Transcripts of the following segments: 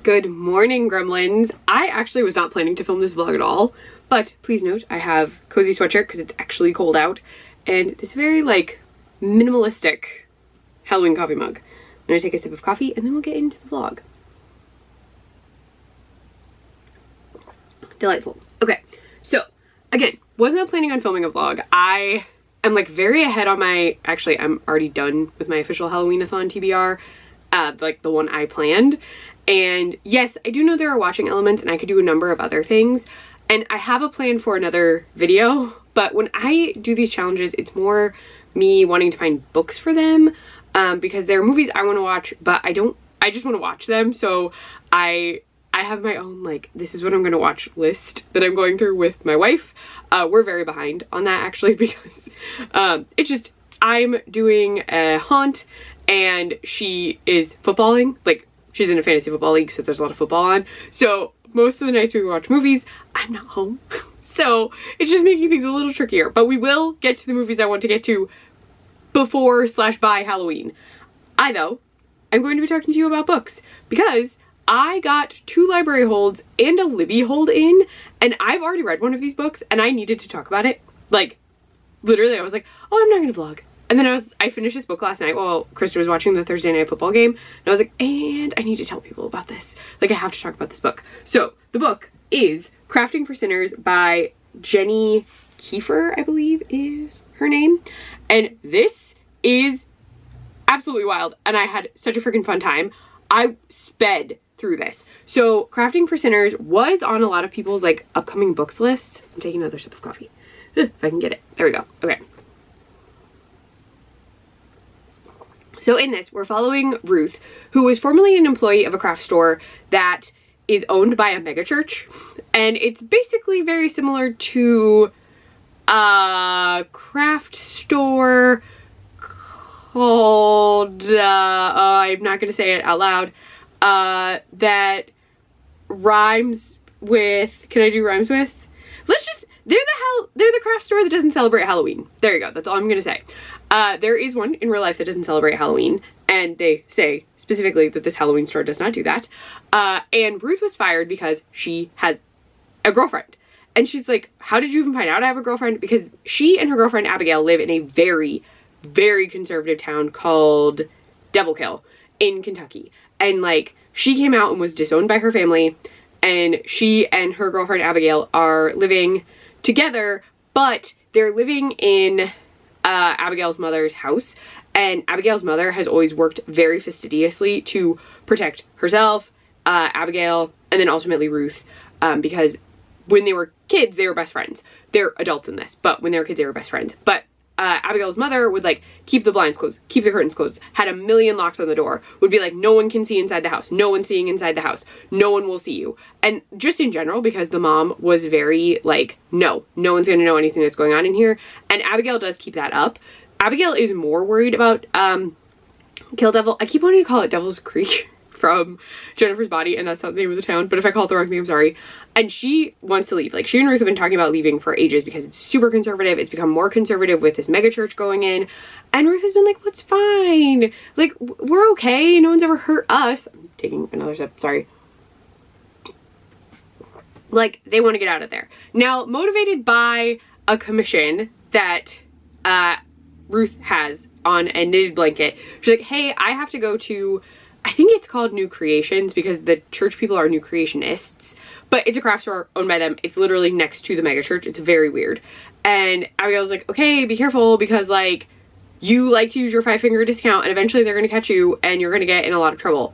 Good morning, gremlins. I actually was not planning to film this vlog at all, but please note I have cozy sweatshirt because it's actually cold out, and this very like minimalistic Halloween coffee mug. I'm gonna take a sip of coffee and then we'll get into the vlog. Delightful. Okay, so again, was not planning on filming a vlog. I am like very ahead on my, actually I'm already done with my official Halloween-a-thon TBR, like the one I planned. And yes, I do know there are watching elements and I could do a number of other things. And I have a plan for another video, but when I do these challenges, it's more me wanting to find books for them, because there are movies I want to watch, but I just want to watch them. So I have my own, like, this is what I'm going to watch list that I'm going through with my wife. We're very behind on that actually, because it's just, I'm doing a haunt and she is footballing, like, she's in a fantasy football league, so there's a lot of football on. So most of the nights we watch movies, I'm not home. So it's just making things a little trickier. But we will get to the movies I want to get to before/by Halloween. I'm going to be talking to you about books because I got 2 library holds and a Libby hold in, and I've already read one of these books and I needed to talk about it. Like, literally I was like, oh, I'm not gonna vlog. And then I finished this book last night while Krista was watching the Thursday night football game. And I was like, and I need to tell people about this. Like, I have to talk about this book. So the book is Crafting for Sinners by Jenny Kiefer, I believe is her name. And this is absolutely wild. And I had such a freaking fun time. I sped through this. So Crafting for Sinners was on a lot of people's like upcoming books lists. I'm taking another sip of coffee. If I can get it. There we go. Okay. So in this, we're following Ruth, who was formerly an employee of a craft store that is owned by a megachurch. And it's basically very similar to a craft store called, I'm not going to say it out loud, that rhymes with, can I do rhymes with? Let's just, they're the craft store that doesn't celebrate Halloween. There you go, that's all I'm going to say. There is one in real life that doesn't celebrate Halloween, and they say specifically that this Halloween store does not do that. And Ruth was fired because she has a girlfriend. And she's like, how did you even find out I have a girlfriend? Because she and her girlfriend Abigail live in a very, very conservative town called Devil Kill in Kentucky. And like, she came out and was disowned by her family, and she and her girlfriend Abigail are living together, but they're living in Abigail's mother's house, and Abigail's mother has always worked very fastidiously to protect herself, Abigail, and then ultimately Ruth, because when they were kids, they were best friends. They're adults in this, but when they were kids, they were best friends. But Abigail's mother would like keep the blinds closed, keep the curtains closed, had a million locks on the door, would be like, no one can see inside the house, no one's seeing inside the house, no one will see you. And just in general, because the mom was very like, no one's gonna know anything that's going on in here. And Abigail does keep that up. Abigail is more worried about Kill Devil. I keep wanting to call it Devil's Creek from Jennifer's Body, and that's not the name of the town, but if I call it the wrong thing, I'm sorry. And she wants to leave. Like, she and Ruth have been talking about leaving for ages because it's super conservative. It's become more conservative with this mega church going in. And Ruth has been like, what's fine? Like, we're okay. No one's ever hurt us. I'm taking another sip, sorry. Like, they want to get out of there. Now, motivated by a commission that Ruth has on a knitted blanket, she's like, hey, I have to go to, I think it's called New Creations because the church people are New Creationists, but it's a craft store owned by them. It's literally next to the mega church. It's very weird. And Abigail's like, okay, be careful because like you like to use your 5-finger discount and eventually they're going to catch you and you're going to get in a lot of trouble.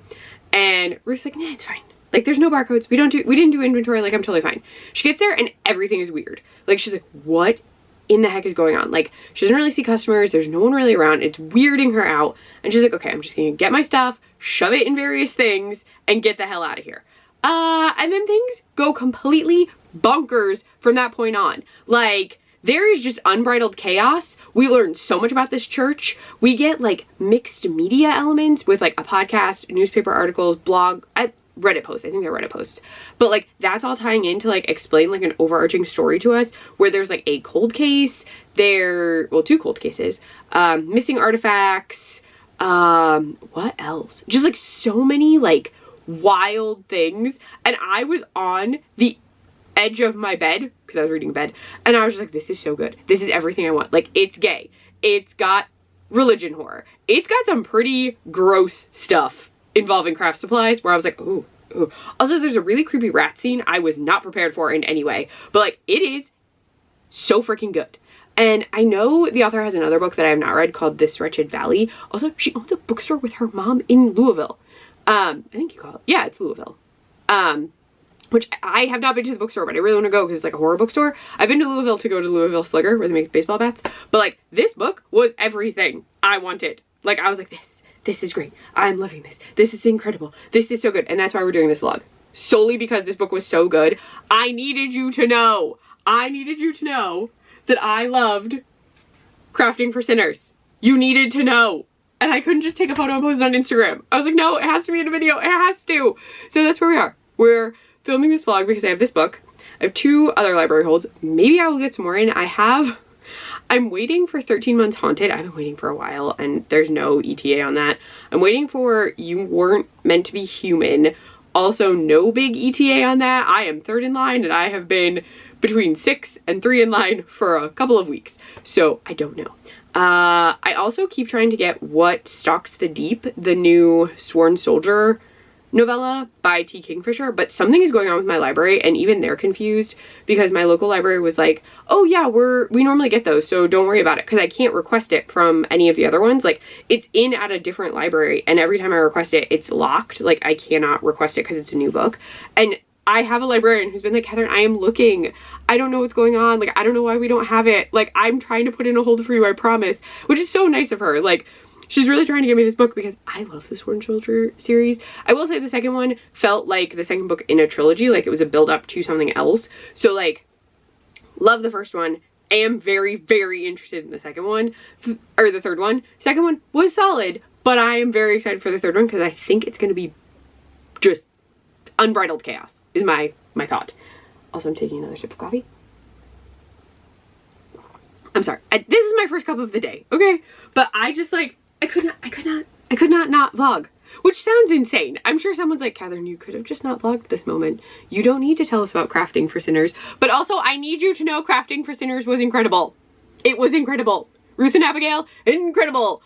And Ruth's like, nah, it's fine. Like, there's no barcodes. We didn't do inventory. Like, I'm totally fine. She gets there and everything is weird. Like, she's like, what in the heck is going on? Like, she doesn't really see customers. There's no one really around. It's weirding her out. And she's like, okay, I'm just going to get my stuff, shove it in various things, and get the hell out of here. And then things go completely bonkers from that point on. Like, there is just unbridled chaos. We learn so much about this church. We get like mixed media elements with like a podcast, newspaper articles, blog, Reddit posts. I think they're Reddit posts. But like that's all tying in to like explain like an overarching story to us where there's like a cold case, well, 2 cold cases, missing artifacts, what else? Just like so many like wild things, and I was on the edge of my bed because I was reading in bed, and I was just like, this is so good. This is everything I want. Like, it's gay. It's got religion horror. It's got some pretty gross stuff involving craft supplies where I was like, ooh, ooh. Also, there's a really creepy rat scene I was not prepared for in any way, but like, it is so freaking good. And I know the author has another book that I have not read called This Wretched Valley. Also, she owns a bookstore with her mom in Louisville. I think you call it, yeah, it's Louisville. Which I have not been to the bookstore, but I really want to go because it's like a horror bookstore. I've been to Louisville to go to Louisville Slugger where they make baseball bats. But like, this book was everything I wanted. Like, I was like, this is great. I'm loving this. This is incredible. This is so good. And that's why we're doing this vlog. Solely because this book was so good. I needed you to know. I needed you to know that I loved Crafting for Sinners. You needed to know. And I couldn't just take a photo and post it on Instagram. I was like, no, it has to be in a video. It has to. So that's where we are. We're filming this vlog because I have this book. I have 2 other library holds. Maybe I will get some more in. I'm waiting for 13 Months Haunted. I've been waiting for a while and there's no ETA on that. I'm waiting for You Weren't Meant to Be Human. Also, no big ETA on that. I am 3rd in line and I have been between 6 and 3 in line for a couple of weeks. So I don't know. I also keep trying to get What Stalks the Deep, the new Sworn Soldier novella by T. Kingfisher, but something is going on with my library and even they're confused because my local library was like, oh yeah, we normally get those, so don't worry about it, because I can't request it from any of the other ones. Like, it's in at a different library and every time I request it, it's locked. Like, I cannot request it because it's a new book. And I have a librarian who's been like, Catherine, I am looking. I don't know what's going on. Like, I don't know why we don't have it. Like, I'm trying to put in a hold for you, I promise. Which is so nice of her. Like, she's really trying to get me this book because I love the Sworn Soldier series. I will say the second one felt like the second book in a trilogy. Like, it was a build up to something else. So, like, love the first one. I am very, very interested in the second one. Or the third one. Second one was solid. But I am very excited for the third one because I think it's going to be just unbridled chaos. Is my thought. Also, I'm taking another sip of coffee. I'm sorry. This is my first cup of the day, okay? But I just, like, I could not vlog. Which sounds insane. I'm sure someone's like, Catherine, you could have just not vlogged this moment. You don't need to tell us about Crafting for Sinners. But also, I need you to know Crafting for Sinners was incredible. It was incredible. Ruth and Abigail, incredible.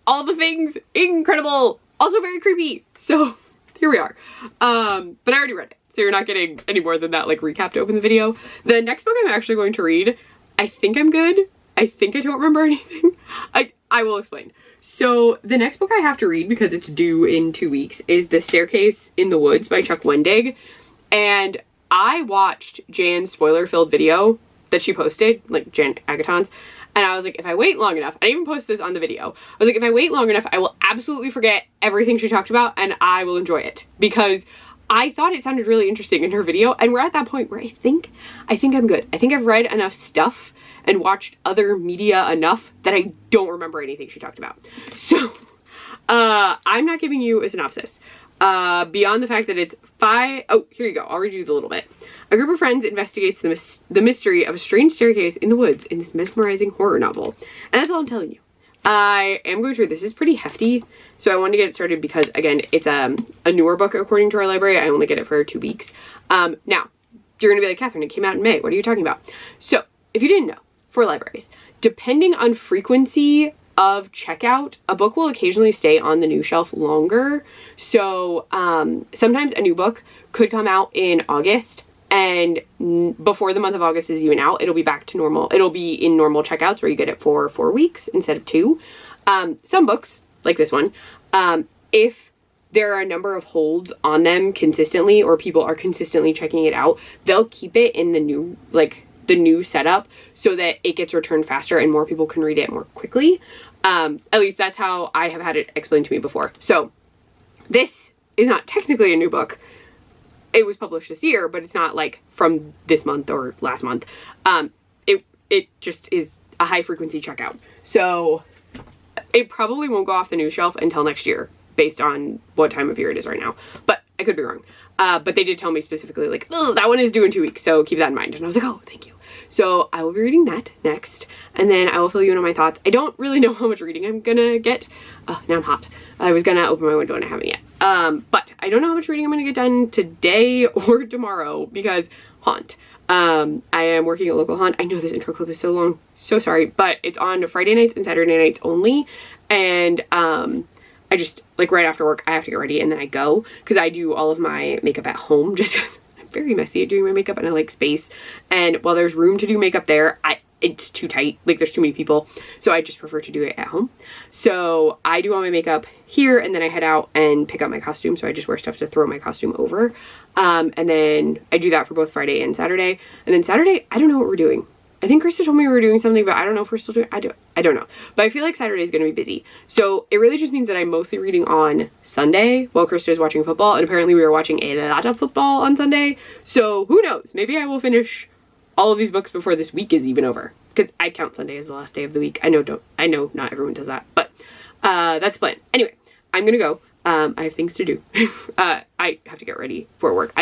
All the things, incredible. Also very creepy. So, here we are. But I already read it. So you're not getting any more than that, like, recap to open the video. The next book I'm actually going to read, I think I'm good. I think I don't remember anything. I will explain. So the next book I have to read, because it's due in 2 weeks, is The Staircase in the Woods by Chuck Wendig. And I watched Jan's spoiler-filled video that she posted, like Jan Agaton's, and I was like, if I wait long enough, I even posted this on the video, I was like, if I wait long enough, I will absolutely forget everything she talked about and I will enjoy it. Because I thought it sounded really interesting in her video, and we're at that point where I think I'm good. I think I've read enough stuff and watched other media enough that I don't remember anything she talked about. So, I'm not giving you a synopsis. Beyond the fact that it's oh, here you go. I'll read you the little bit. A group of friends investigates the mystery of a strange staircase in the woods in this mesmerizing horror novel. And that's all I'm telling you. I am going to read this. It's pretty hefty, so I wanted to get it started because, again, it's a newer book according to our library. I only get it for 2 weeks. Now, you're going to be like, Catherine, it came out in May. What are you talking about? So, if you didn't know, for libraries, depending on frequency of checkout, a book will occasionally stay on the new shelf longer. So, sometimes a new book could come out in August, and before the month of August is even out, it'll be back to normal. It'll be in normal checkouts where you get it for 4 weeks instead of 2. Some books, like this one, if there are a number of holds on them consistently, or people are consistently checking it out, they'll keep it in the new, like, the new setup so that it gets returned faster and more people can read it more quickly. At least that's how I have had it explained to me before. So this is not technically a new book. It was published this year, but it's not like from this month or last month. It just is a high frequency checkout. So it probably won't go off the new shelf until next year based on what time of year it is right now. But I could be wrong. But they did tell me specifically, like, oh, that one is due in 2 weeks, so keep that in mind. And I was like, oh, thank you. So I will be reading that next, and then I will fill you in on my thoughts. I don't really know how much reading I'm gonna get. Oh, now I'm hot. I was gonna open my window and I haven't yet. But I don't know how much reading I'm gonna get done today or tomorrow because haunt. I am working at local haunt. I know this intro clip is so long, so sorry, but it's on Friday nights and Saturday nights only. And I just, like, right after work, I have to get ready and then I go, because I do all of my makeup at home just because I'm very messy at doing my makeup and I like space. And while there's room to do makeup there, it's too tight. Like, there's too many people. So I just prefer to do it at home. So I do all my makeup here and then I head out and pick up my costume. So I just wear stuff to throw my costume over. And then I do that for both Friday and Saturday. And then Saturday, I don't know what we're doing. I think Krista told me we were doing something, but I don't know if we're still doing, I don't know. But I feel like Saturday is going to be busy. So it really just means that I'm mostly reading on Sunday while Krista is watching football. And apparently we were watching a lot of football on Sunday. So who knows? Maybe I will finish all of these books before this week is even over. Because I count Sunday as the last day of the week. I know not everyone does that, but that's the plan. Anyway, I'm going to go. I have things to do. I have to get ready for work.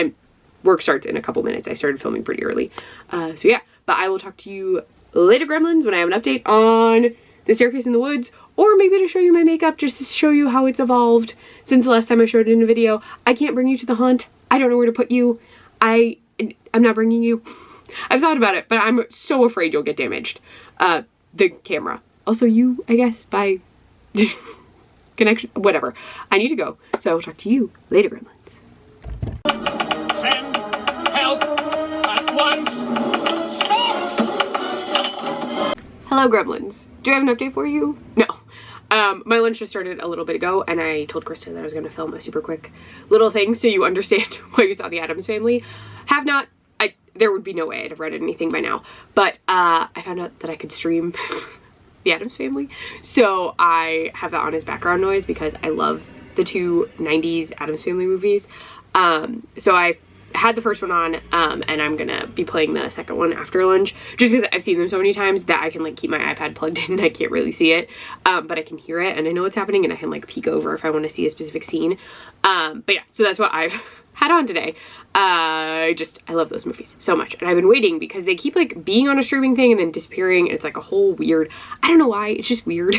Work starts in a couple minutes. I started filming pretty early. So yeah. But I will talk to you later, Gremlins, when I have an update on the staircase in the woods, or maybe to show you my makeup, just to show you how it's evolved since the last time I showed it in a video. I can't bring you to the haunt. I don't know where to put you. I'm not bringing you. I've thought about it, but I'm so afraid you'll get damaged. The camera. Also you, I guess, by connection, whatever. I need to go, so I will talk to you later, Gremlins. Send help at once. Hello, Gremlins. Do I have an update for you? No. My lunch just started a little bit ago, and I told Krista that I was going to film a super quick little thing so you understand why you saw The Addams Family. Have not. There would be no way I'd have read anything by now. But I found out that I could stream The Addams Family. So I have that on as background noise because I love the two 90s Addams Family movies. So I had the first one on, and I'm gonna be playing the second one after lunch, just because I've seen them so many times that I can, like, keep my iPad plugged in and I can't really see it, but I can hear it and I know what's happening and I can, like, peek over if I want to see a specific scene. But yeah, so that's what I've had on today. I love those movies so much, and I've been waiting because they keep, like, being on a streaming thing and then disappearing, and it's like a whole weird, I don't know why, it's just weird,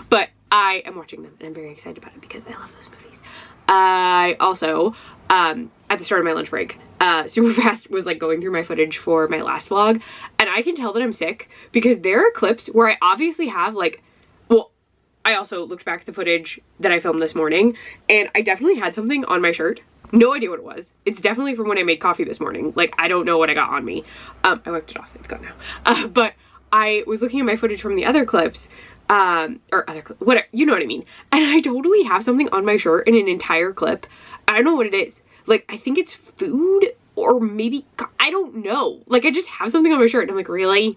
but I am watching them and I'm very excited about it because I love those movies. I also, at the start of my lunch break, super fast was, like, going through my footage for my last vlog, and I can tell that I'm sick because there are clips where I obviously have, like, well, I also looked back at the footage that I filmed this morning, and I definitely had something on my shirt. No idea what it was. It's definitely from when I made coffee this morning. Like, I don't know what I got on me. I wiped it off. It's gone now. But I was looking at my footage from the other clips, whatever, you know what I mean. And I totally have something on my shirt in an entire clip. I don't know what it is. Like, I think it's food, or maybe, I don't know. Like, I just have something on my shirt and I'm like, really?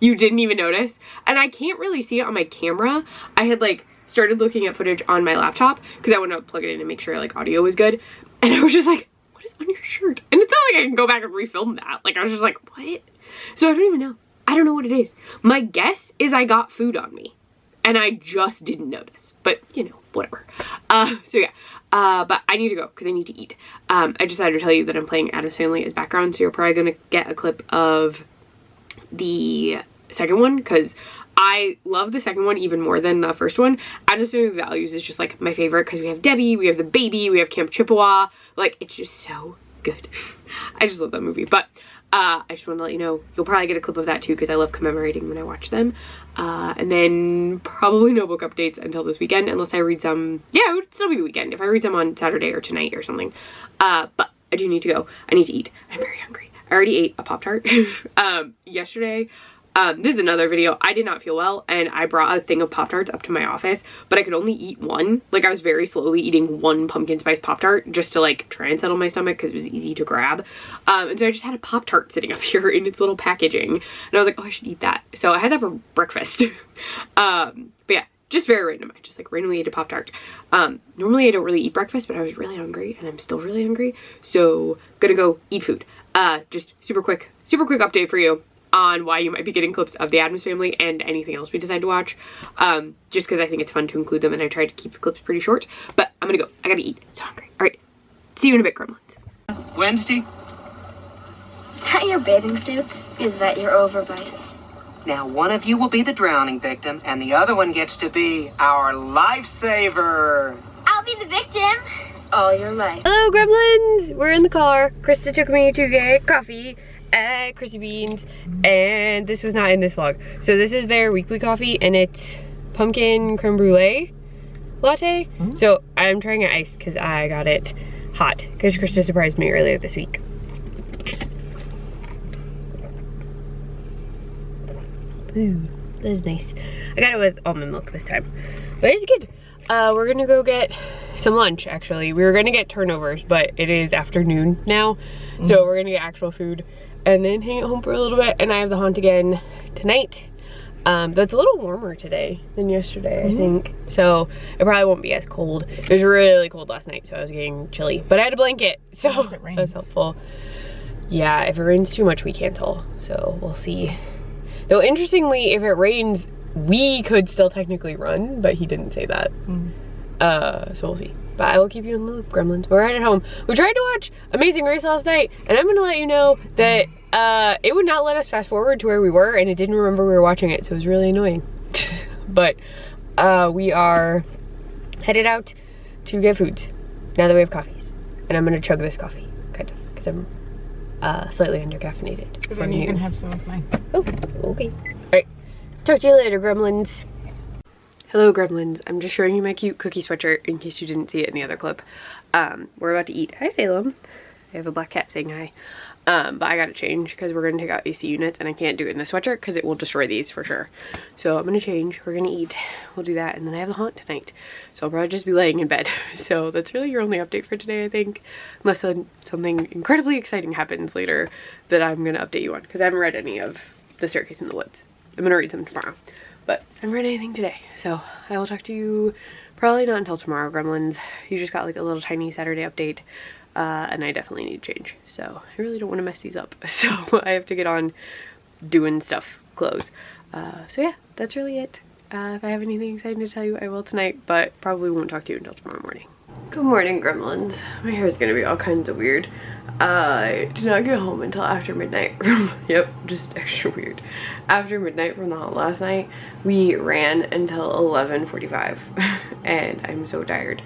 You didn't even notice? And I can't really see it on my camera. I had, like, started looking at footage on my laptop because I wanted to plug it in and make sure, like, audio was good. And I was just like, what is on your shirt? And it's not like I can go back and refilm that. Like, I was just like, what? So I don't even know. I don't know what it is. My guess is I got food on me and I just didn't notice, but you know, whatever. So yeah, but I need to go because I need to eat. I decided to tell you that I'm playing Addams Family as background, so you're probably gonna get a clip of the second one because I love the second one even more than the first one. Addams Family Values is just, like, my favorite because we have Debbie, we have the baby, we have Camp Chippewa. Like, it's just so good. I just love that movie. But I just want to let you know, you'll probably get a clip of that too because I love commemorating when I watch them. And then probably no book updates until this weekend unless I read some. Yeah, it would still be the weekend if I read some on Saturday or tonight or something. But I do need to go. I need to eat. I'm very hungry. I already ate a Pop-Tart yesterday. This is another video. I did not feel well and I brought a thing of Pop-Tarts up to my office, but I could only eat one. Like, I was very slowly eating one pumpkin spice Pop-Tart just to, like, try and settle my stomach because it was easy to grab. And so I just had a Pop-Tart sitting up here in its little packaging and I was like, oh, I should eat that. So I had that for breakfast. But yeah, just very random. I just, like, randomly ate a Pop-Tart. Normally I don't really eat breakfast, but I was really hungry and I'm still really hungry. So gonna go eat food. Just super quick update for you on why you might be getting clips of the Addams Family and anything else we decide to watch, just because I think it's fun to include them and I try to keep the clips pretty short. But I'm gonna go. I gotta eat. So hungry. All right, See you in a bit, gremlins. Wednesday? Is that your bathing suit? Is that your overbite? Now, one of you will be the drowning victim, and the other one gets to be our lifesaver. I'll be the victim all your life. Hello, gremlins! We're in the car. Krista took me to get coffee at Chrissy Beans, and this was not in this vlog. So this is their weekly coffee, and it's pumpkin creme brulee latte. So I'm trying it iced because I got it hot because Krista surprised me earlier this week. Ooh, that is nice. I got it with almond milk this time, but it's good. We're gonna go get some lunch, actually. We were gonna get turnovers, but it is afternoon now, so we're gonna get actual food and then hang at home for a little bit. And I have the haunt again tonight. But it's a little warmer today than yesterday, I think. So it probably won't be as cold. It was really cold last night, so I was getting chilly. But I had a blanket, so that was helpful. Yeah, if it rains too much, we cancel. So we'll see. Though interestingly, if it rains, we could still technically run, but he didn't say that. So we'll see. But I will keep you in the loop, gremlins. We're right at home. We tried to watch Amazing Race last night, and I'm gonna let you know that it would not let us fast forward to where we were, and it didn't remember we were watching it, so it was really annoying. But we are headed out to get foods now that we have coffees. And I'm gonna chug this coffee, kind of, because I'm slightly under-caffeinated. Then you can have some of mine. Oh, okay. Alright, talk to you later, gremlins. Hello, gremlins. I'm just showing you my cute cookie sweatshirt in case you didn't see it in the other clip. We're about to eat. Hi, Salem. I have a black cat saying hi. But I gotta change because we're gonna take out AC units, and I can't do it in the sweatshirt because it will destroy these for sure. So I'm gonna change, we're gonna eat, we'll do that, and then I have the haunt tonight. So I'll probably just be laying in bed. So that's really your only update for today, I think. Unless something incredibly exciting happens later that I'm gonna update you on, because I haven't read any of The Staircase in the Woods. I'm gonna read some tomorrow. But I haven't read anything today. So I will talk to you probably not until tomorrow, gremlins. You just got like a little tiny Saturday update. And I definitely need change, so I really don't want to mess these up, so I have to get on doing stuff, clothes. So yeah, that's really it. If I have anything exciting to tell you, I will tonight, but probably won't talk to you until tomorrow morning. Good morning, gremlins. My hair is gonna be all kinds of weird. I did not get home until after midnight. Yep, just extra weird. After midnight from the haunt last night, we ran until 11:45, and I'm so tired.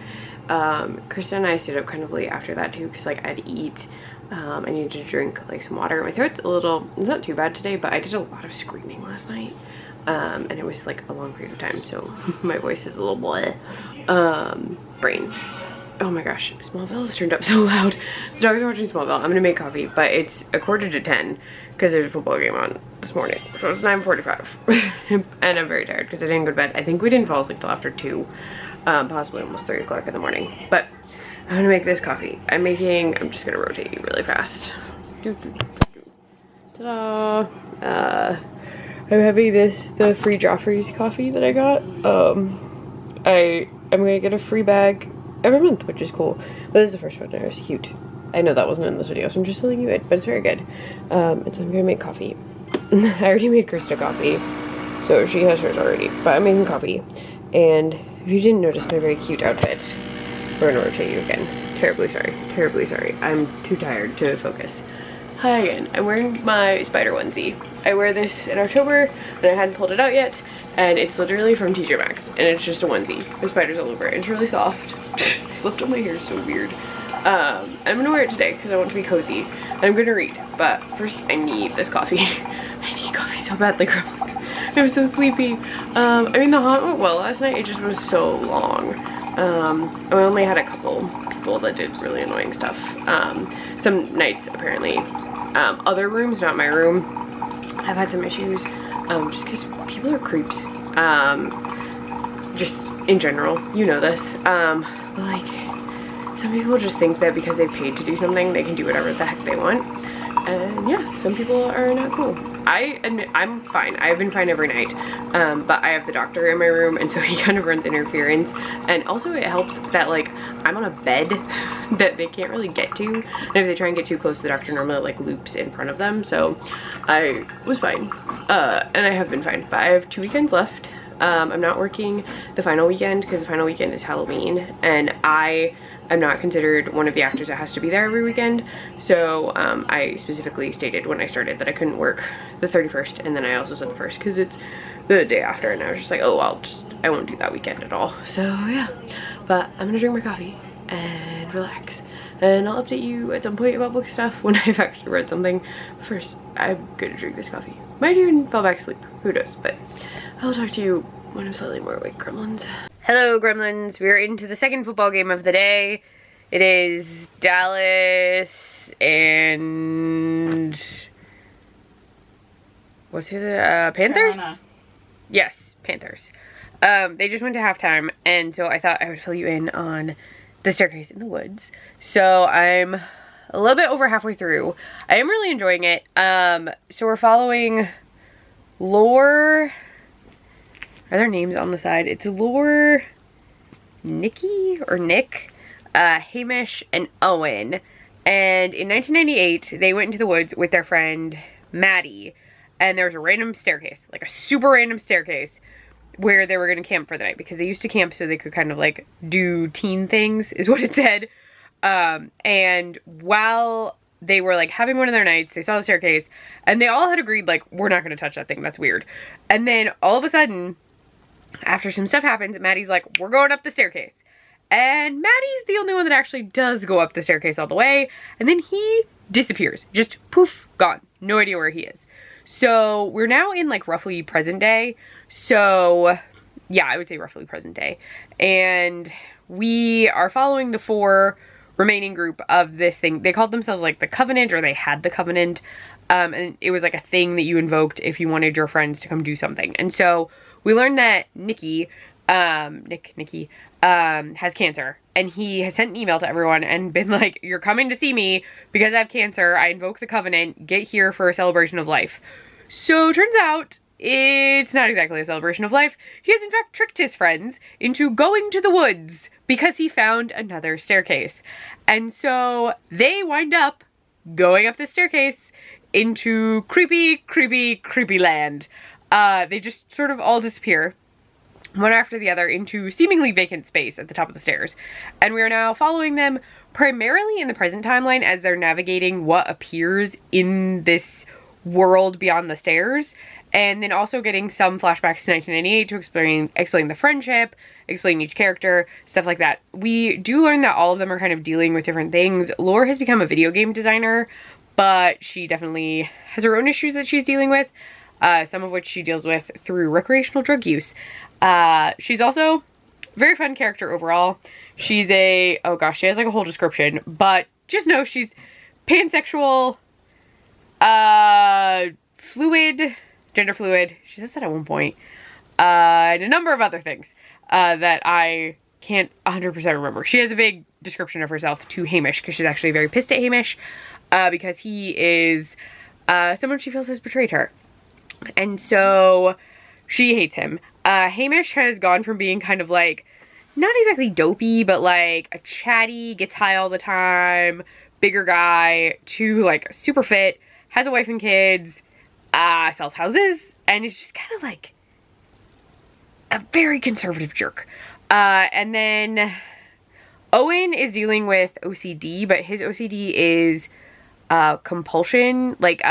Krista and I stayed up kind of late after that too, because like I had to eat. I needed to drink like some water. My throat's a little, it's not too bad today, but I did a lot of screaming last night. And it was like a long period of time, so my voice is a little bleh. Brain. Oh my gosh, Smallville has turned up so loud. The dogs are watching Smallville. I'm gonna make coffee, but it's 9:45 because there's a football game on this morning. So it's 9:45. And I'm very tired because I didn't go to bed. I think we didn't fall asleep till after 2. Possibly almost 3 o'clock in the morning. But I'm gonna make this coffee. I'm just gonna rotate you really fast. Ta-da! I'm having the free Joffrey's coffee that I got. I'm gonna get a free bag every month, which is cool. But this is the first one. It was cute. I know that wasn't in this video, so I'm just telling you it, but it's very good. And so I'm gonna make coffee. I already made Krista coffee, so she has hers already, but I'm making coffee. And if you didn't notice my very cute outfit, we're gonna rotate you again. Terribly sorry, terribly sorry. I'm too tired to focus. Hi again, I'm wearing my spider onesie. I wear this in October, and I hadn't pulled it out yet, and it's literally from TJ Maxx, and it's just a onesie with spiders all over it. It's really soft. I slept on my hair, so weird. I'm gonna wear it today because I want to be cozy, and I'm gonna read, but first I need this coffee. I need coffee so badly, gremlins. I'm so sleepy. I mean, the haunt went well last night. It just was so long. I only had a couple people that did really annoying stuff. Some nights, apparently. Other rooms, not my room, I've had some issues. Just because people are creeps. Just in general, you know this. But like, some people just think that because they paid to do something, they can do whatever the heck they want. And yeah, some people are not cool. I'm fine. I've been fine every night. But I have the doctor in my room, and so he kind of runs interference. And also it helps that like I'm on a bed that they can't really get to. And if they try and get too close, the doctor normally like loops in front of them. So I was fine. And I have been fine. But I have 2 weekends left. I'm not working the final weekend because the final weekend is Halloween, and I I'm not considered one of the actors that has to be there every weekend. So I specifically stated when I started that I couldn't work the 31st, and then I also said the 1st because it's the day after, and I was just like, oh, I won't do that weekend at all. So yeah, but I'm gonna drink my coffee and relax, and I'll update you at some point about book stuff when I've actually read something. But first, I'm gonna drink this coffee. Might even fall back asleep, who knows, but I'll talk to you when I'm slightly more awake, gremlins. Hello, gremlins. We're into the second football game of the day. It is Dallas and what's the other? Panthers? Carolina. Yes, Panthers. They just went to halftime, and so I thought I would fill you in on the staircase in the woods. So I'm a little bit over halfway through. I am really enjoying it. So we're following Lore. Are there names on the side? It's Lore, Nikki or Nick, Hamish, and Owen. And in 1998, they went into the woods with their friend Maddie, and there was a random staircase, like a super random staircase, where they were going to camp for the night, because they used to camp so they could kind of like do teen things, is what it said. And while they were like having one of their nights, they saw the staircase, and they all had agreed like, we're not going to touch that thing, that's weird. And then all of a sudden, after some stuff happens, Maddie's like, we're going up the staircase. And Maddie's the only one that actually does go up the staircase all the way. And then he disappears. Just poof, gone. No idea where he is. So we're now in like roughly present day. So yeah, I would say roughly present day. And we are following the 4 remaining group of this thing. They called themselves like the Covenant, or they had the Covenant. And it was like a thing that you invoked if you wanted your friends to come do something. And so we learned that Nikki, Nikki, has cancer, and he has sent an email to everyone and been like, you're coming to see me because I have cancer. I invoke the Covenant. Get here for a celebration of life. So turns out it's not exactly a celebration of life. He has in fact tricked his friends into going to the woods because he found another staircase. And so they wind up going up the staircase into creepy, creepy, creepy land. They just sort of all disappear, one after the other, into seemingly vacant space at the top of the stairs. And we are now following them primarily in the present timeline as they're navigating what appears in this world beyond the stairs. And then also getting some flashbacks to 1998 to explain the friendship, explain each character, stuff like that. We do learn that all of them are kind of dealing with different things. Laura has become a video game designer, but she definitely has her own issues that she's dealing with. Some of which she deals with through recreational drug use. She's also a very fun character overall. She's a, oh gosh, she has like a whole description, but just know she's pansexual, fluid, gender fluid. She says that at one point. And a number of other things that I can't 100% remember. She has a big description of herself to Hamish, because she's actually very pissed at Hamish, because he is someone she feels has betrayed her. And so she hates him. Hamish has gone from being kind of like, not exactly dopey, but like a chatty, gets high all the time, bigger guy, to like super fit, has a wife and kids, sells houses, and is just kind of like a very conservative jerk. And then Owen is dealing with OCD, but his OCD is compulsion, like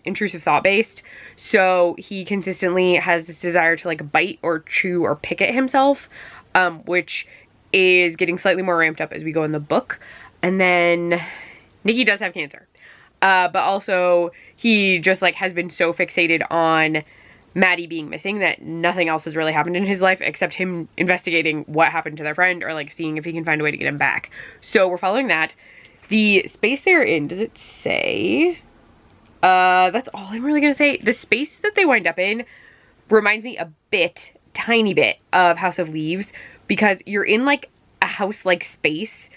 intrusive thought based. So he consistently has this desire to like bite or chew or pick at himself, which is getting slightly more ramped up as we go in the book. And then Nikki does have cancer, but also he just like has been so fixated on Maddie being missing that nothing else has really happened in his life except him investigating what happened to their friend, or like seeing if he can find a way to get him back. So we're following that. The space they're in, does it say? That's all I'm really gonna say. The space that they wind up in reminds me a bit, tiny bit, of House of Leaves, because you're in like a house-like space,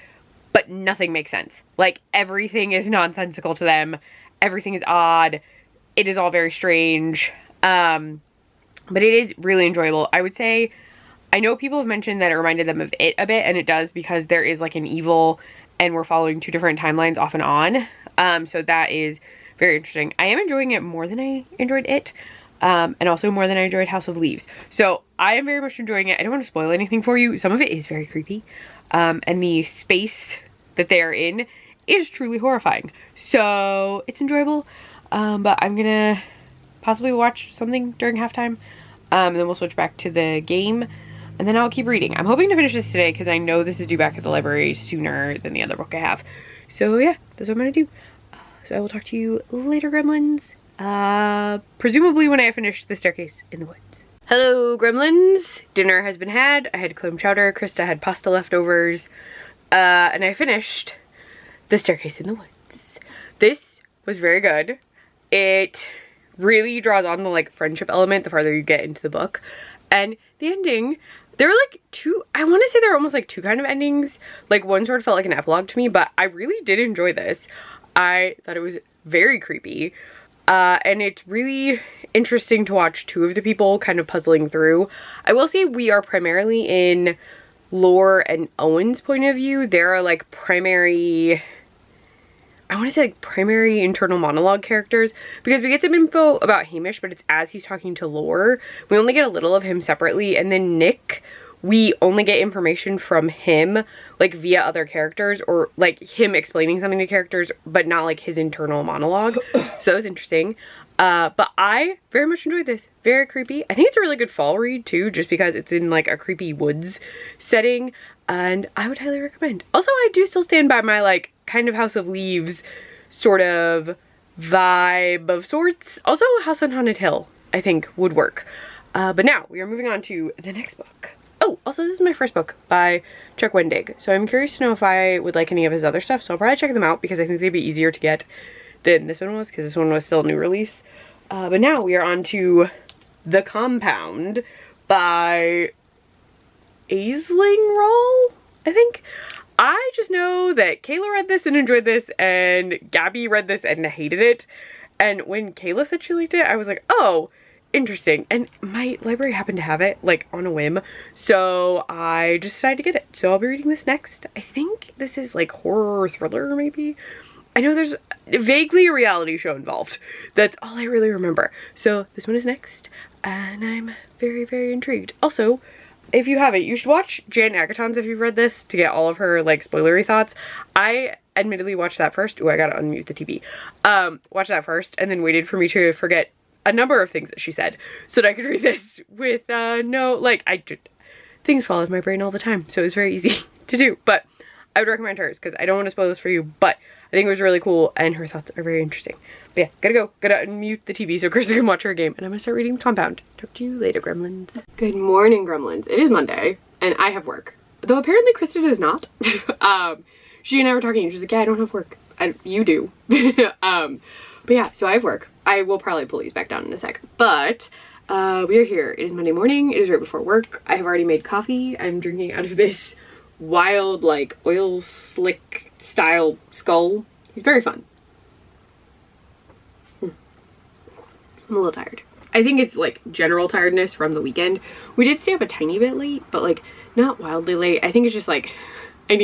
but nothing makes sense. Like everything is nonsensical to them. Everything is odd. It is all very strange. But it is really enjoyable. I would say, I know people have mentioned that it reminded them of It a bit, and it does, because there is like an evil, and we're following 2 different timelines off and on. So that is very interesting. I am enjoying it more than I enjoyed It, and also more than I enjoyed House of Leaves. So I am very much enjoying it. I don't want to spoil anything for you. Some of it is very creepy. and the space that they are in is truly horrifying. So it's enjoyable, but I'm gonna possibly watch something during halftime, and then we'll switch back to the game, and then I'll keep reading. I'm hoping to finish this today because I know this is due back at the library sooner than the other book I have. So yeah, that's what I'm gonna do. So I will talk to you later, gremlins. Presumably when I finish The Staircase in the Woods. Hello, gremlins. Dinner has been had. I had clam chowder. Krista had pasta leftovers. And I finished The Staircase in the Woods. This was very good. It really draws on the like friendship element the farther you get into the book. And the ending, there were like two, I want to say there were almost like two kind of endings. Like one sort of felt like an epilogue to me, but I really did enjoy this. I thought it was very creepy. And it's really interesting to watch two of the people kind of puzzling through. I will say we are primarily in Lore and Owen's point of view. There are like primary, I want to say like primary internal monologue characters, because we get some info about Hamish, but it's as he's talking to Lore. We only get a little of him separately, and then Nick, we only get information from him like via other characters, or like him explaining something to characters, but not like his internal monologue. So that was interesting. But I very much enjoyed this. Very creepy. I think it's a really good fall read too, just because it's in like a creepy woods setting, and I would highly recommend. Also, I do still stand by my like kind of House of Leaves sort of vibe of sorts. Also, House on Haunted Hill I think would work. But now we are moving on to the next book. Oh, also this is my first book by Chuck Wendig, so I'm curious to know if I would like any of his other stuff, so I'll probably check them out because I think they'd be easier to get than this one was, because this one was still a new release. But now we are on to The Compound by Aisling, I think. I just know that Kayla read this and enjoyed this, and Gabby read this and hated it. And when Kayla said she liked it, I was like, oh, interesting. And my library happened to have it like on a whim, so I just decided to get it. So I'll be reading this next. I think this is like horror thriller maybe. I know there's vaguely a reality show involved. That's all I really remember. So this one is next, and I'm very, very intrigued. Also, if you haven't, you should watch Jan Agaton's if you've read this to get all of her like spoilery thoughts. I admittedly watched that first. Oh, I gotta unmute the TV. Watched that first and then waited for me to forget a number of things that she said so that I could read this with no, like, things fall out of my brain all the time, so it was very easy to do. But I would recommend hers because I don't want to spoil this for you, but I think it was really cool and her thoughts are very interesting. But yeah, gotta unmute the TV so Krista can watch her game, and I'm gonna start reading Compound. Talk to you later, gremlins. Good morning, gremlins. It is Monday and I have work, though apparently Krista does not. She and I were talking and she was like, yeah, I don't have work. You do. But yeah, so I have work. I will probably pull these back down in a sec, but we are here. It is Monday morning. It is right before work. I have already made coffee. I'm drinking out of this wild like oil slick style skull. He's very fun. I'm a little tired. I think it's like general tiredness from the weekend. We did stay up a tiny bit late, but like not wildly late. I think it's just like I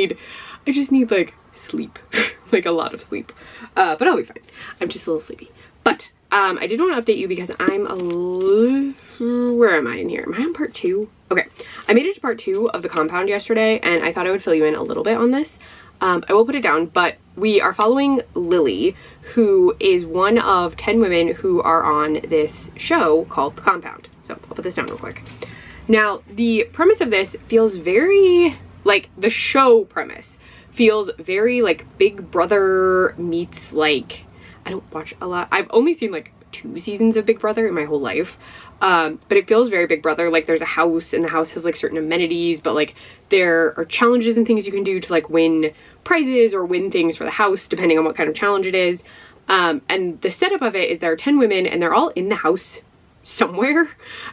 just need like sleep. Like a lot of sleep. But I'll be fine. I'm just a little sleepy. But I did want to update you because I'm a little, where am I in here? Am I on part 2? Okay, I made it to part 2 of The Compound yesterday, and I thought I would fill you in a little bit on this. I will put it down, but we are following Lily, who is one of 10 women who are on this show called The Compound. So I'll put this down real quick. Now, the premise of this feels very, like, the show premise feels very, like, Big Brother meets, like, I don't watch a lot. I've only seen, like, 2 seasons of Big Brother in my whole life. But it feels very Big Brother. Like, there's a house, and the house has, like, certain amenities, but, like, there are challenges and things you can do to, like, win prizes or win things for the house, depending on what kind of challenge it is. And the setup of it is there are 10 women, and they're all in the house somewhere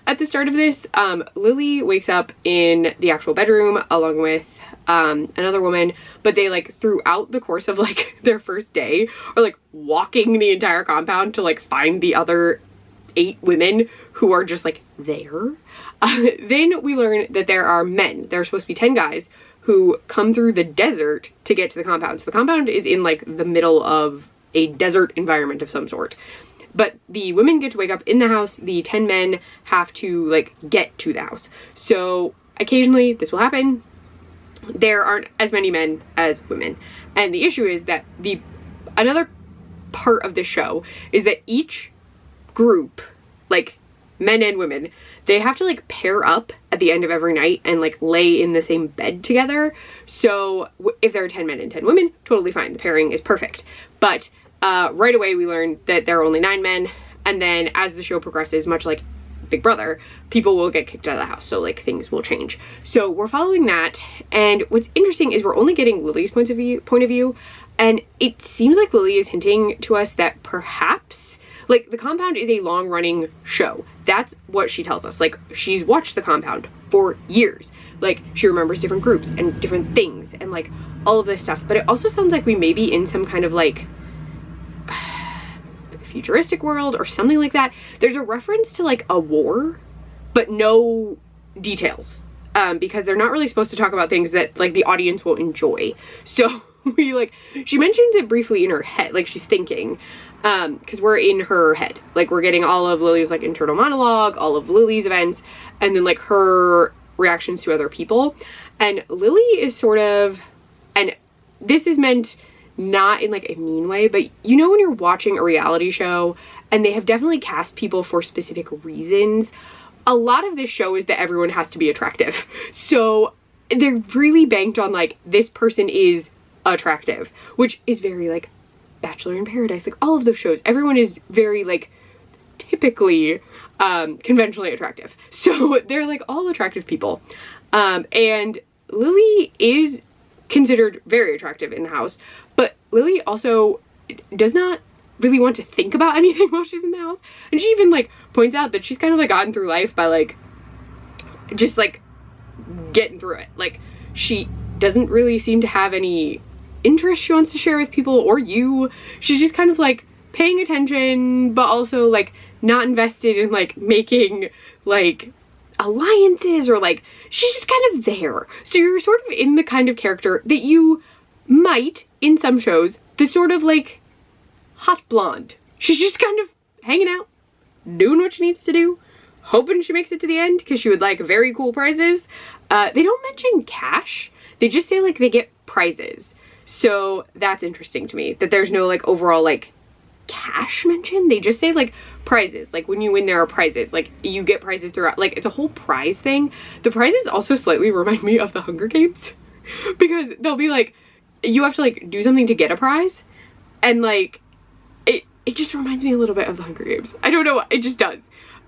at the start of this. Lily wakes up in the actual bedroom along with another woman, but they like throughout the course of like their first day are like walking the entire compound to like find the other 8 women who are just like there. Then we learn that there are men. There are supposed to be 10 guys who come through the desert to get to the compound. So the compound is in like the middle of a desert environment of some sort. But the women get to wake up in the house. The 10 men have to like get to the house. So occasionally this will happen. there aren't as many men as women. And the issue is that another part of the show is that each group, like men and women, they have to like pair up at the end of every night and like lay in the same bed together. So if there are 10 men and 10 women, totally fine. The pairing is perfect. But right away we learn that there are only 9 men. And then as the show progresses, much like Big Brother, people will get kicked out of the house. So like things will change. So we're following that. And what's interesting is we're only getting Lily's point of view. And it seems like Lily is hinting to us that perhaps, like, the Compound is a long-running show. That's what she tells us. Like, she's watched The Compound for years. Like, she remembers different groups and different things and, like, all of this stuff. But it also sounds like we may be in some kind of, like, futuristic world or something like that. There's a reference to, like, a war, but no details. Because they're not really supposed to talk about things that, like, the audience will enjoy. So she mentions it briefly in her head, like she's thinking, because we're in her head, like we're getting all of Lily's like internal monologue, all of Lily's events, and then like her reactions to other people. And Lily is sort of, and this is meant not in like a mean way, but you know when you're watching a reality show and they have definitely cast people for specific reasons, a lot of this show is that everyone has to be attractive. So they're really banked on like this person is attractive, which is very like Bachelor in Paradise, like all of those shows, everyone is very like typically conventionally attractive. So they're like all attractive people. And Lily is considered very attractive in the house, but Lily also does not really want to think about anything while she's in the house. And she even like points out that she's kind of like gotten through life by like just like getting through it. Like she doesn't really seem to have any interest she wants to share with people or you. She's just kind of like paying attention, but also like not invested in like making like alliances or like she's just kind of there. So you're sort of in the kind of character that you might in some shows, the sort of like hot blonde. She's just kind of hanging out, doing what she needs to do, hoping she makes it to the end because she would like very cool prizes. They don't mention cash. They just say like they get prizes. So that's interesting to me that there's no like overall like cash mention. They just say like prizes. Like when you win there are prizes. Like you get prizes throughout. Like it's a whole prize thing. The prizes also slightly remind me of the Hunger Games because they'll be like you have to like do something to get a prize and like it just reminds me a little bit of the Hunger Games. I don't know, it just does.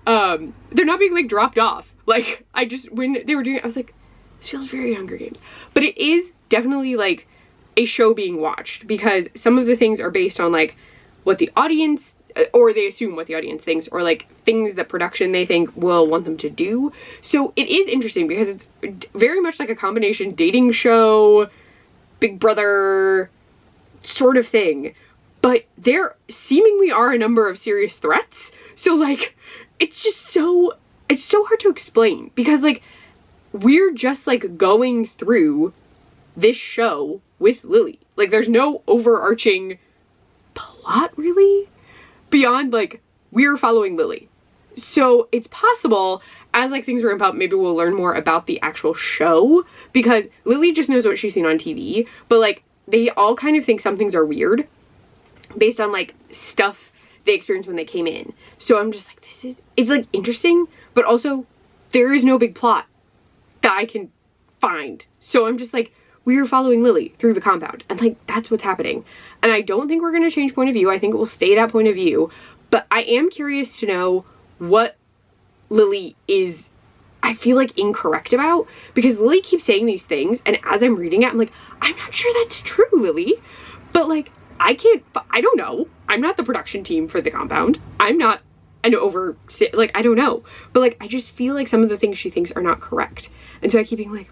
They're not being like dropped off. Like when they were doing it, I was like, this feels very Hunger Games. But it is definitely like a show being watched because some of the things are based on like what the audience, or they assume what the audience thinks, or like things that production they think will want them to do. So it is interesting because it's very much like a combination dating show, Big Brother sort of thing. But there seemingly are a number of serious threats. So like, it's so hard to explain because like, we're just like going through this show with Lily. Like there's no overarching plot really beyond like, we're following Lily. So it's possible as like things ramp up, maybe we'll learn more about the actual show because Lily just knows what she's seen on TV, but like they all kind of think some things are weird based on like stuff they experienced when they came in. So I'm just like, it's like interesting, but also there is no big plot that I can find. So I'm just like, we are following Lily through the compound and like that's what's happening. And I don't think we're going to change point of view. I think it will stay that point of view, but I am curious to know what Lily is, I feel like, incorrect about because Lily keeps saying these things and as I'm reading it I'm like, I'm not sure that's true, Lily, but like I don't know. I'm not the production team for the compound. I'm not an like, I don't know. But like, I just feel like some of the things she thinks are not correct. And so I keep being like,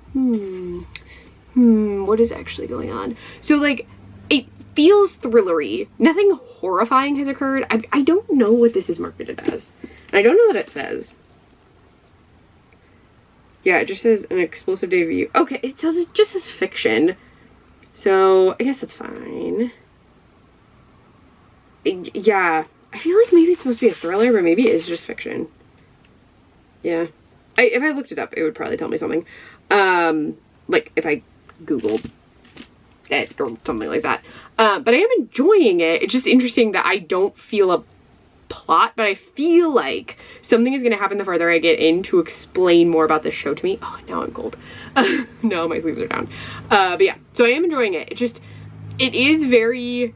what is actually going on? So like, it feels thrillery. Nothing horrifying has occurred. I don't know what this is marketed as. I don't know that it says. Yeah, it just says an explosive debut. Okay, it just says fiction. So I guess that's fine. Yeah, I feel like maybe it's supposed to be a thriller, but maybe it's just fiction. Yeah. If I looked it up, it would probably tell me something. Like, if I Googled it or something like that. But I am enjoying it. It's just interesting that I don't feel a plot, but I feel like something is going to happen the farther I get in to explain more about this show to me. Oh, now I'm cold. No, my sleeves are down. But yeah, so I am enjoying it. It is very,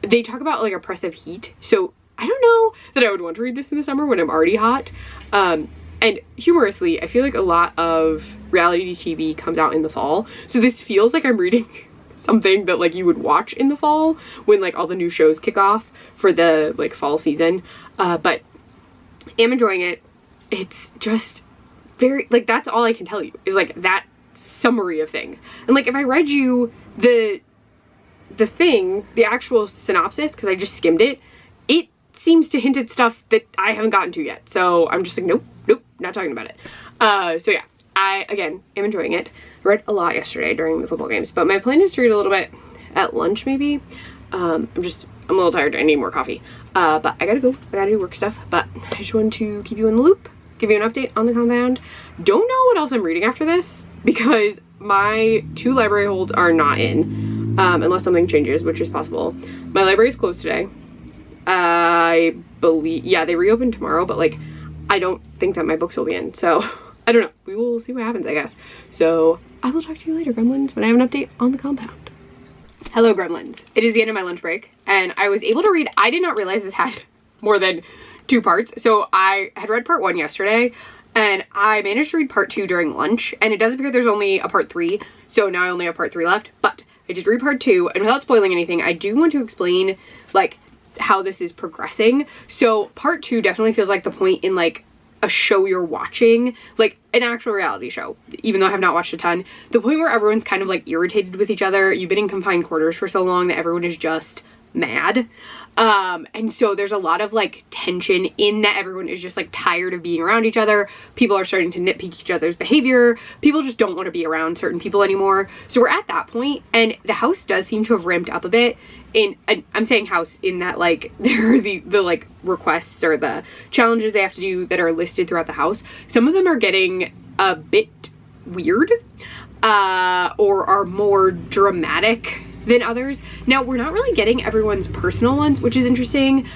they talk about like oppressive heat. So I don't know that I would want to read this in the summer when I'm already hot. And humorously, I feel like a lot of reality TV comes out in the fall. So this feels like I'm reading something that like you would watch in the fall when like all the new shows kick off for the like fall season. But am enjoying it. It's just very, like, that's all I can tell you is like that summary of things. And like if I read you the actual synopsis, because I just skimmed it, it seems to hint at stuff that I haven't gotten to yet. So I'm just like, nope, not talking about it. So yeah, I, again, am enjoying it. I read a lot yesterday during the football games, but my plan is to read a little bit at lunch maybe. I'm a little tired. I need more coffee. But I gotta go. I gotta do work stuff. But I just wanted to keep you in the loop, give you an update on the compound. Don't know what else I'm reading after this because my 2 library holds are not in, unless something changes, which is possible. My library is closed today. I believe, yeah, they reopen tomorrow, but like, I don't think that my books will be in. So I don't know. We will see what happens, I guess. So I will talk to you later, Gremlins, when I have an update on the compound. Hello, Gremlins. It is the end of my lunch break, and I was able to read, I did not realize this had more than 2 parts. So I had read part 1 yesterday, and I managed to read part 2 during lunch, and it does appear there's only a part 3, so now I only have part 3 left, but I did read part 2, and without spoiling anything, I do want to explain, like, how this is progressing. So part 2 definitely feels like the point in, like, a show you're watching, like an actual reality show, even though I have not watched a ton, the point where everyone's kind of like irritated with each other. You've been in confined quarters for so long that everyone is just mad. And so there's a lot of like tension in that everyone is just like tired of being around each other. People are starting to nitpick each other's behavior. People just don't want to be around certain people anymore. So we're at that point, and the house does seem to have ramped up a bit. I'm saying house in that like there are the like requests or the challenges they have to do that are listed throughout the house. Some of them are getting a bit weird, or are more dramatic than others. Now, we're not really getting everyone's personal ones, which is interesting.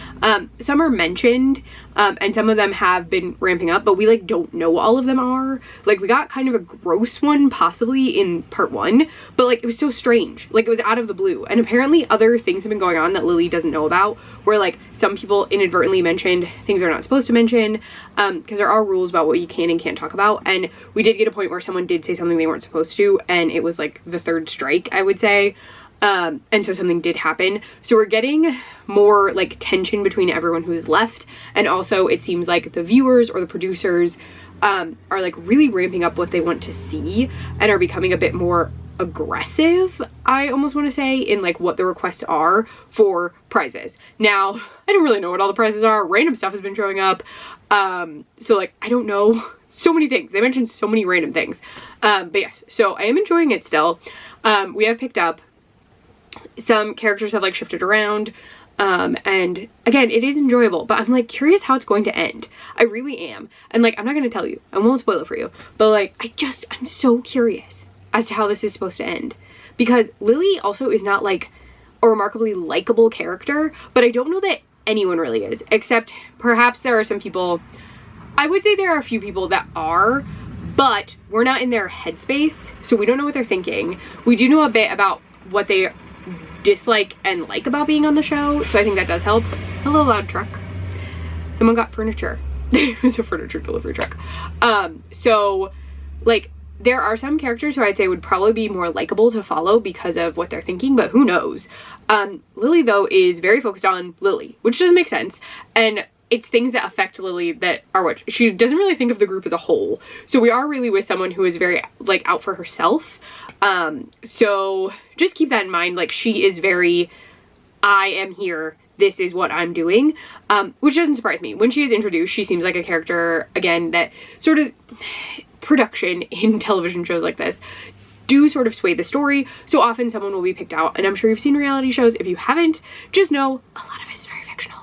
Some are mentioned, and some of them have been ramping up, but we like don't know all of them are. Like, we got kind of a gross one possibly in part 1, but like it was so strange. Like, it was out of the blue, and apparently other things have been going on that Lily doesn't know about, where like some people inadvertently mentioned things they're not supposed to mention, because there are rules about what you can and can't talk about. And we did get a point where someone did say something they weren't supposed to, and it was like the 3rd strike, I would say. And so something did happen. So we're getting more like tension between everyone who is left. And also it seems like the viewers or the producers are like really ramping up what they want to see and are becoming a bit more aggressive, I almost want to say, in like what the requests are for prizes. Now, I don't really know what all the prizes are. Random stuff has been showing up. So like, I don't know. So many things. They mentioned so many random things. But yes, so I am enjoying it still. We have picked up some characters have like shifted around, and again, it is enjoyable, but I'm like curious how it's going to end. I really am. And like, I'm not going to tell you, I won't spoil it for you, but like, I'm so curious as to how this is supposed to end, because Lily also is not like a remarkably likable character, but I don't know that anyone really is, except perhaps there are some people. I would say there are a few people that are, but we're not in their headspace, so we don't know what they're thinking. We do know a bit about what they dislike and like about being on the show, so I think that does help. Hello, loud truck. Someone got furniture. It was a furniture delivery truck. So like, there are some characters who I'd say would probably be more likable to follow because of what they're thinking, but who knows. Lily though is very focused on Lily, which doesn't make sense, and it's things that affect Lily that are what she doesn't really think of the group as a whole. So we are really with someone who is very like out for herself. So just keep that in mind. Like, she is very, I am here, this is what I'm doing, which doesn't surprise me. When she is introduced, she seems like a character, again, that sort of production in television shows like this do sort of sway the story. So often someone will be picked out, and I'm sure you've seen reality shows. If you haven't, just know a lot of it is very fictional.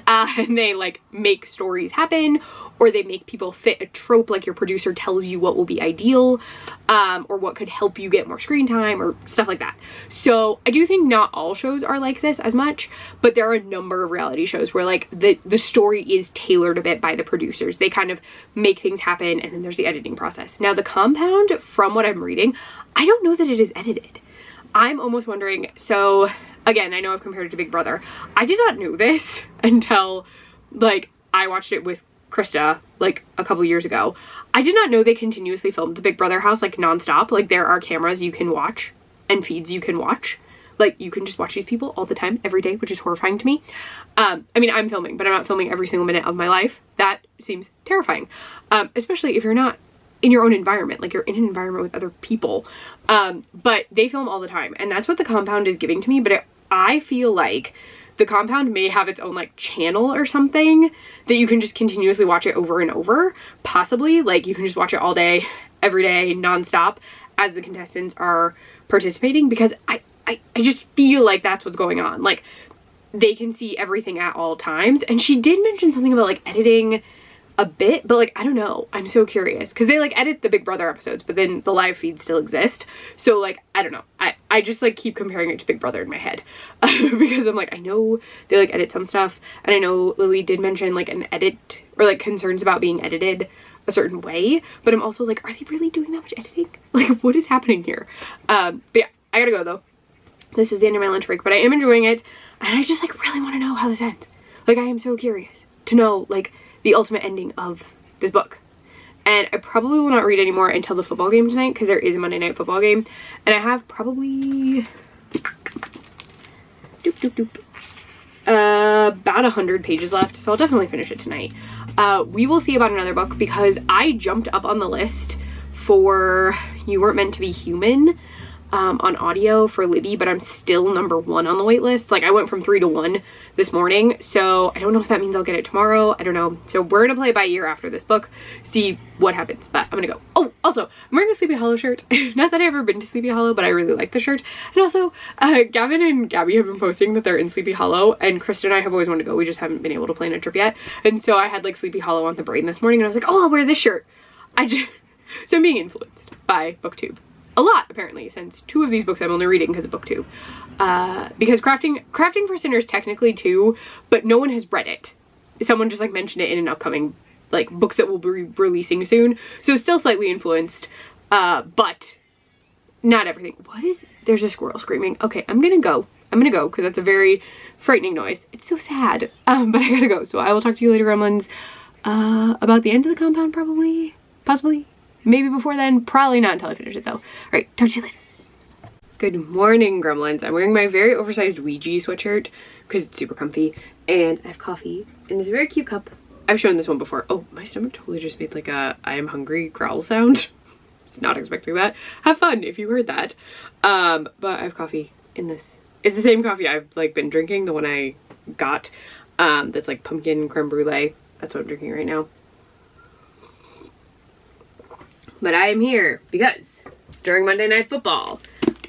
And they like make stories happen, or they make people fit a trope, like your producer tells you what will be ideal, or what could help you get more screen time or stuff like that. So I do think not all shows are like this as much, but there are a number of reality shows where like the story is tailored a bit by the producers. They kind of make things happen, and then there's the editing process. Now the Compound, from what I'm reading, I don't know that it is edited. I'm almost wondering, so again, I know I've compared it to Big Brother. I did not know this until like I watched it with Krista like a couple years ago. I did not know they continuously filmed the Big Brother house like nonstop. Like there are cameras you can watch and feeds you can watch. Like you can just watch these people all the time, every day, which is horrifying to me. I mean, I'm filming, but I'm not filming every single minute of my life. That seems terrifying, especially if you're not in your own environment, like you're in an environment with other people. But they film all the time, and that's what the Compound is giving to me. But I feel like the Compound may have its own like channel or something that you can just continuously watch it over and over. Possibly, like you can just watch it all day, every day, nonstop as the contestants are participating, because I just feel like that's what's going on. Like they can see everything at all times. And she did mention something about like editing a bit, but like I don't know, I'm so curious because they like edit the Big Brother episodes, but then the live feeds still exist. So like I don't know, I just like keep comparing it to Big Brother in my head because I'm like, I know they like edit some stuff, and I know Lily did mention like an edit or like concerns about being edited a certain way, but I'm also like, are they really doing that much editing? Like what is happening here? But yeah, I gotta go though. This was the end of my lunch break, but I am enjoying it, and I just like really want to know how this ends. Like I am so curious to know like the ultimate ending of this book. And I probably will not read anymore until the football game tonight, because there is a Monday night football game, and I have probably about 100 pages left, so I'll definitely finish it tonight. We will see about another book, because I jumped up on the list for You Weren't Meant to Be Human on audio for Libby, but I'm still number 1 on the wait list. Like I went from 3 to 1 this morning, so I don't know if that means I'll get it tomorrow. I don't know. So we're gonna play it by ear after this book, see what happens, but I'm gonna go. Oh, also, I'm wearing a Sleepy Hollow shirt. Not that I've ever been to Sleepy Hollow, but I really like the shirt. And also, Gavin and Gabby have been posting that they're in Sleepy Hollow, and Krista and I have always wanted to go. We just haven't been able to plan a trip yet. And so I had like Sleepy Hollow on the brain this morning, and I was like, oh, I'll wear this shirt. So I'm being influenced by BookTube. A lot, apparently, since 2 of these books I'm only reading because of BookTube. Because Crafting for Sinners technically too, but no one has read it. Someone just like mentioned it in an upcoming like books that will be releasing soon. So still slightly influenced, but not everything. There's a squirrel screaming. Okay, I'm gonna go because that's a very frightening noise. It's so sad, but I gotta go. So I will talk to you later, Gremlins, about the end of the Compound, probably, possibly. Maybe before then, probably not until I finish it though. All right, talk to you later. Good morning, Gremlins. I'm wearing my very oversized Ouija sweatshirt because it's super comfy, and I have coffee in this very cute cup. I've shown this one before. Oh, my stomach totally just made like a I am hungry growl sound. Was not expecting that. Have fun if you heard that. But I have coffee in this. It's the same coffee I've like been drinking, the one I got that's like pumpkin creme brulee. That's what I'm drinking right now. But I am here because during Monday Night Football,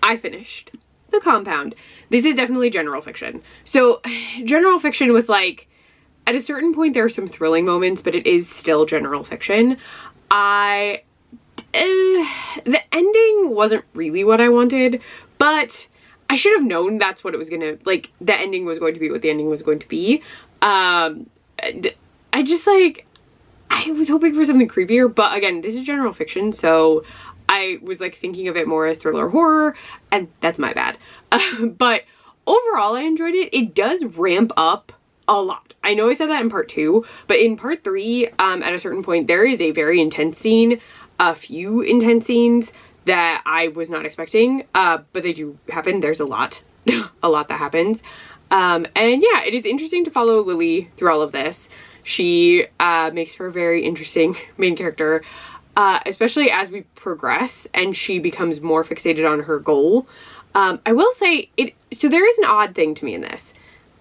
I finished The Compound. This is definitely general fiction. So general fiction with like, at a certain point there are some thrilling moments, but it is still general fiction. The ending wasn't really what I wanted, but I should have known that's what it was gonna, like, the ending was going to be what the ending was going to be. I just like, I was hoping for something creepier, but again, this is general fiction, so I was like thinking of it more as thriller horror, and that's my bad. But overall I enjoyed it. It does ramp up a lot. I know I said that in part 2, but in part 3, at a certain point, there is a very intense scene, a few intense scenes that I was not expecting, but they do happen. There's a lot, a lot that happens. And yeah, it is interesting to follow Lily through all of this. She makes for a very interesting main character, especially as we progress and she becomes more fixated on her goal. I will say, so there is an odd thing to me in this.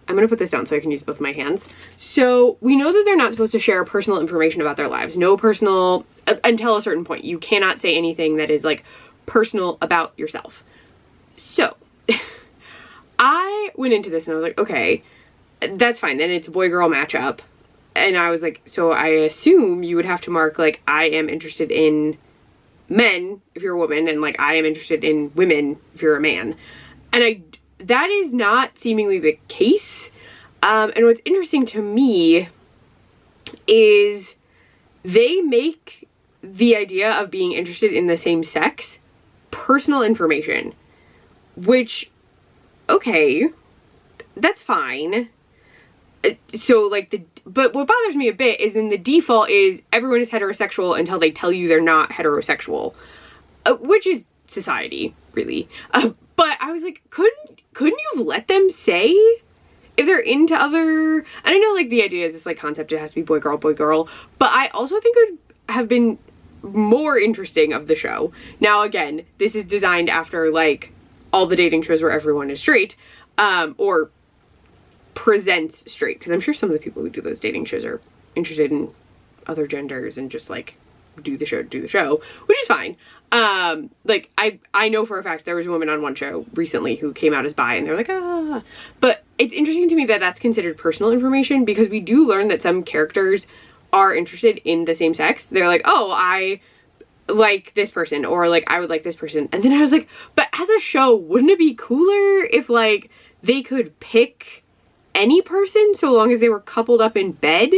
I'm gonna put this down so I can use both my hands. So we know that they're not supposed to share personal information about their lives. No personal, until a certain point. You cannot say anything that is like personal about yourself. So I went into this and I was like, okay, that's fine. Then it's a boy-girl matchup. And I was like, so I assume you would have to mark, like, I am interested in men if you're a woman, and like I am interested in women if you're a man. And that is not seemingly the case. And what's interesting to me is they make the idea of being interested in the same sex personal information, which, okay, that's fine. So like but what bothers me a bit is then the default is everyone is heterosexual until they tell you they're not heterosexual, which is society, really. But I was like, couldn't you have let them say if they're into other, and I know like the idea is this like concept, it has to be boy girl, but I also think it would have been more interesting of the show. Now again, this is designed after like all the dating shows where everyone is straight, or presents straight, because I'm sure some of the people who do those dating shows are interested in other genders and just like do the show, which is fine. Like I know for a fact there was a woman on one show recently who came out as bi, and they're like, ah. But it's interesting to me that that's considered personal information, because we do learn that some characters are interested in the same sex. They're like, oh, I like this person, or like I would like this person. And then I was like, but as a show, wouldn't it be cooler if like they could pick any person so long as they were coupled up in bed?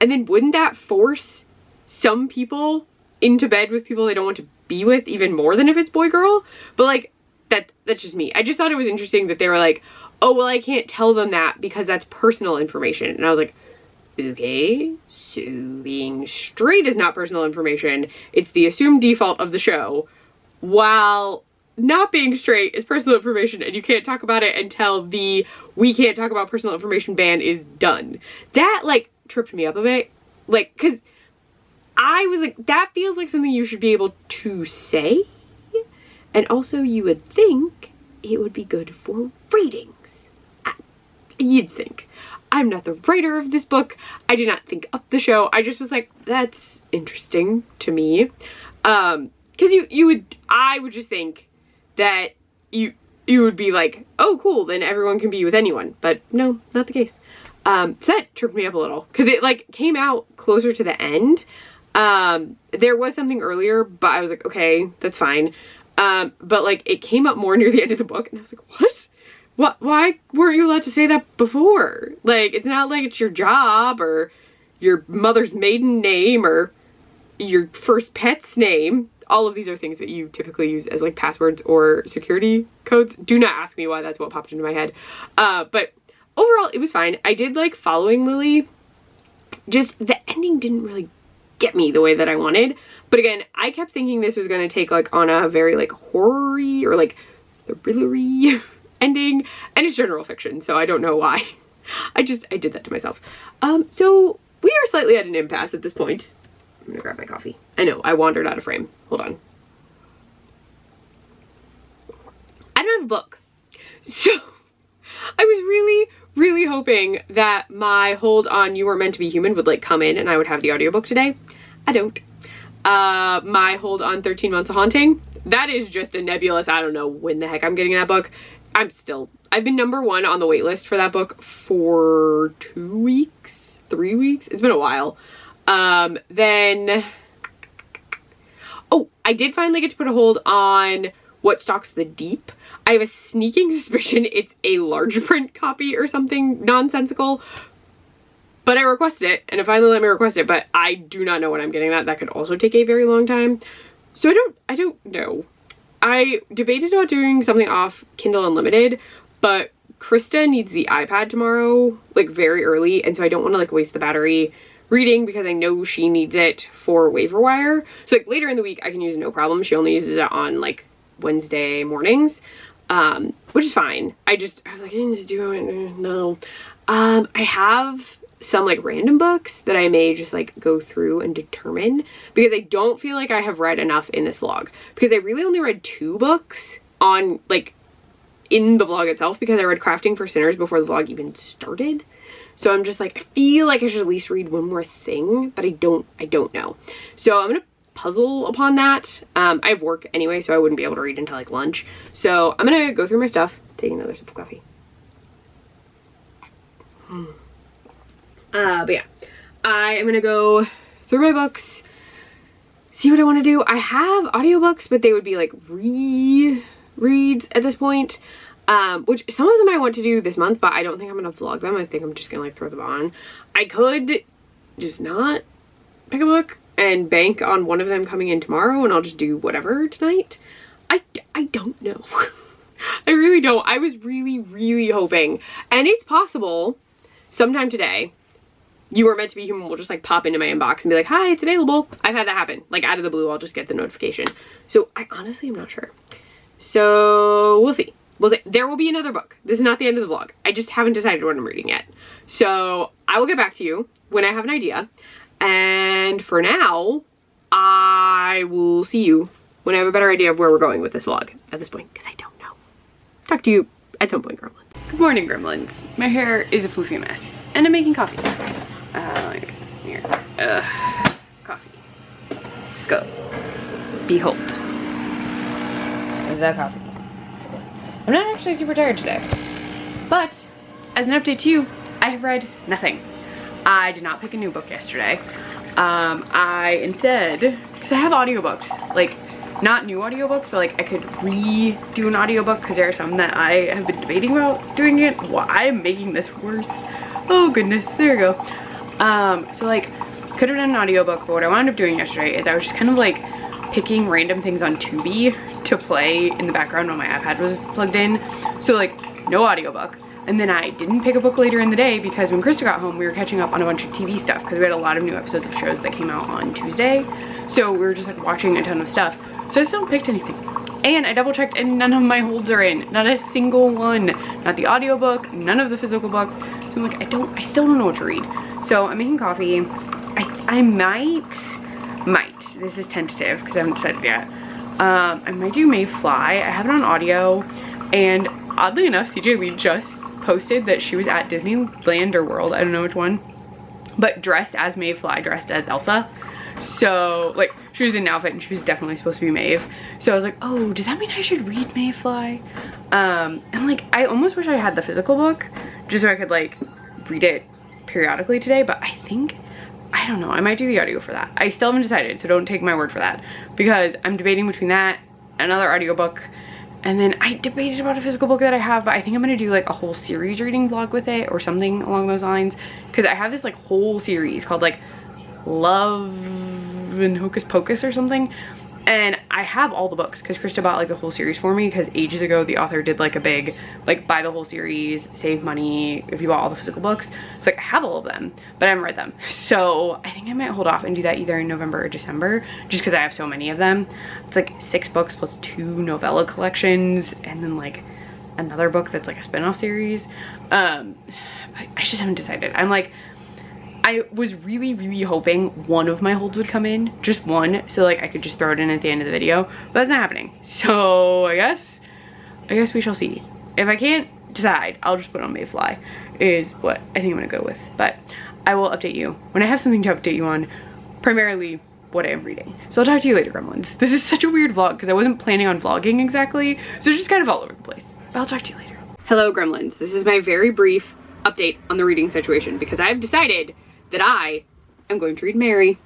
And then wouldn't that force some people into bed with people they don't want to be with even more than if it's boy girl? But like that's just me. I just thought it was interesting that they were like, oh well, I can't tell them that because that's personal information. And I was like, okay, so being straight is not personal information, it's the assumed default of the show, while not being straight is personal information, and you can't talk about it until the we can't talk about personal information ban is done. That like tripped me up a bit, like, because I was like, that feels like something you should be able to say, and also you would think it would be good for ratings. You'd think. I'm not the writer of this book. I did not think up the show. I just was like, that's interesting to me. Because I would just think that you would be like, oh cool, then everyone can be with anyone. But no, not the case. So that tripped me up a little, because it like came out closer to the end. There was something earlier, but I was like, okay, that's fine. But like it came up more near the end of the book, and I was like, what? Why weren't you allowed to say that before? Like, it's not like it's your job or your mother's maiden name or your first pet's name. All of these are things that you typically use as like passwords or security codes. Do not ask me why that's what popped into my head. But overall, it was fine. I did like following Lily. Just the ending didn't really get me the way that I wanted. But again, I kept thinking this was going to take like on a very like horror-y or like thriller-y ending, and it's general fiction, so I don't know why. I did that to myself. So we are slightly at an impasse at this point. I'm gonna grab my coffee. I know, I wandered out of frame. Hold on. I don't have a book. So I was really hoping that my hold on You Were Meant to Be Human would like come in and I would have the audiobook today. I don't. My hold on 13 Months of Haunting, that is just a nebulous, I don't know when the heck I'm getting that book. I've been #1 on the wait list for that book for 2 weeks, 3 weeks. It's been a while. Then, oh, I did finally get to put a hold on What Stalks the Deep. I have a sneaking suspicion it's a large print copy or something nonsensical, but I requested it, and it finally let me request it, but I do not know when I'm getting that. That could also take a very long time. So I don't know. I debated about doing something off Kindle Unlimited, but Krista needs the iPad tomorrow, like very early, and so I don't want to like waste the battery reading because I know she needs it for Waiver Wire. So like later in the week I can use it no problem. She only uses it on like Wednesday mornings, which is fine. I was like, I need to do it. No. I have some like random books that I may just like go through and determine, because I don't feel like I have read enough in this vlog, because I really only read 2 books on like in the vlog itself, because I read Crafting for Sinners before the vlog even started. So I'm just like, I feel like I should at least read one more thing, but I don't know. So I'm gonna puzzle upon that. I have work anyway, so I wouldn't be able to read until like lunch. So I'm gonna go through my stuff, take another sip of coffee. But yeah, I am gonna go through my books, see what I want to do. I have audiobooks, but they would be like reads at this point, which some of them I want to do this month, but I don't think I'm gonna vlog them. I think I'm just gonna like throw them on. I could just not pick a book and bank on one of them coming in tomorrow, and I'll just do whatever tonight. I don't know. I really don't. I was really hoping, and it's possible sometime today You Were Meant to Be Human will just like pop into my inbox and be like, hi, it's available. I've had that happen. Like out of the blue, I'll just get the notification. So I honestly am not sure. So we'll see. We'll see. There will be another book. This is not the end of the vlog. I just haven't decided what I'm reading yet. So I will get back to you when I have an idea. And for now, I will see you when I have a better idea of where we're going with this vlog at this point, because I don't know. Talk to you at some point, gremlins. Good morning, gremlins. My hair is a floofy mess, and I'm making coffee. Let me get this in here. Coffee. Go. Behold. The coffee. I'm not actually super tired today, but as an update to you, I have read nothing. I did not pick a new book yesterday. I instead, because I have audiobooks, like not new audiobooks, but like I could redo an audiobook because there are some that I have been debating about doing it. Well, I'm making this worse. Oh goodness, there we go. So like could have done an audiobook, but what I wound up doing yesterday is I was just kind of like picking random things on Tubi to play in the background when my iPad was plugged in. So like no audiobook. And then I didn't pick a book later in the day because when Krista got home, we were catching up on a bunch of TV stuff because we had a lot of new episodes of shows that came out on Tuesday. So we were just like watching a ton of stuff. So I still haven't picked anything. And I double checked and none of my holds are in. Not a single one. Not the audiobook, none of the physical books. So I'm like, I still don't know what to read. So I'm making coffee. I might, this is tentative because I haven't decided yet. I might do Mayfly. I have it on audio. And oddly enough, CJ Lee just posted that she was at Disneyland or World, I don't know which one, but dressed as Mayfly, dressed as Elsa. So like she was in an outfit and she was definitely supposed to be Maeve. So I was like, oh, does that mean I should read Mayfly? And like I almost wish I had the physical book just so I could like read it periodically today, but I think, I don't know, I might do the audio for that. I still haven't decided, so don't take my word for that, because I'm debating between that, another audiobook, and then I debated about a physical book that I have, but I think I'm gonna do like a whole series reading vlog with it or something along those lines, because I have this like whole series called like Love and Hocus Pocus or something, and I have all the books because Krista bought like the whole series for me because ages ago the author did like a big like buy the whole series, save money if you bought all the physical books. So like I have all of them, but I haven't read them. So I think I might hold off and do that either in November or December just because I have so many of them. It's like 6 books plus 2 novella collections and then like another book that's like a spin-off series. But I just haven't decided. I'm like, I was really hoping one of my holds would come in, just one, so like I could just throw it in at the end of the video, but that's not happening. So I guess we shall see. If I can't decide, I'll just put on Mayfly is what I think I'm gonna go with. But I will update you when I have something to update you on, primarily what I am reading. So I'll talk to you later, gremlins. This is such a weird vlog because I wasn't planning on vlogging exactly, so it's just kind of all over the place. But I'll talk to you later. Hello, gremlins. This is my very brief update on the reading situation because I've decided that I am going to read Mary.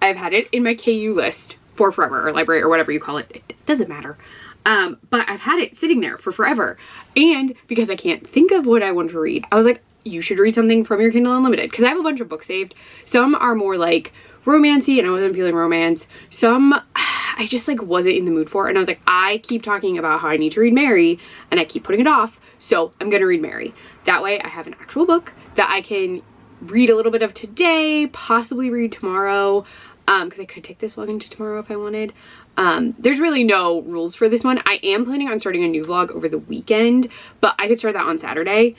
I've had it in my KU list for forever, or library, or whatever you call it. It doesn't matter. But I've had it sitting there for forever. And because I can't think of what I want to read, I was like, you should read something from your Kindle Unlimited. Because I have a bunch of books saved. Some are more like romancy, and I wasn't feeling romance. Some I just like wasn't in the mood for. And I was like, I keep talking about how I need to read Mary, and I keep putting it off. So I'm gonna read Mary. That way I have an actual book that I can read a little bit of today, possibly read tomorrow, because I could take this vlog into tomorrow if I wanted. There's really no rules for this one. I am planning on starting a new vlog over the weekend, but I could start that on Saturday,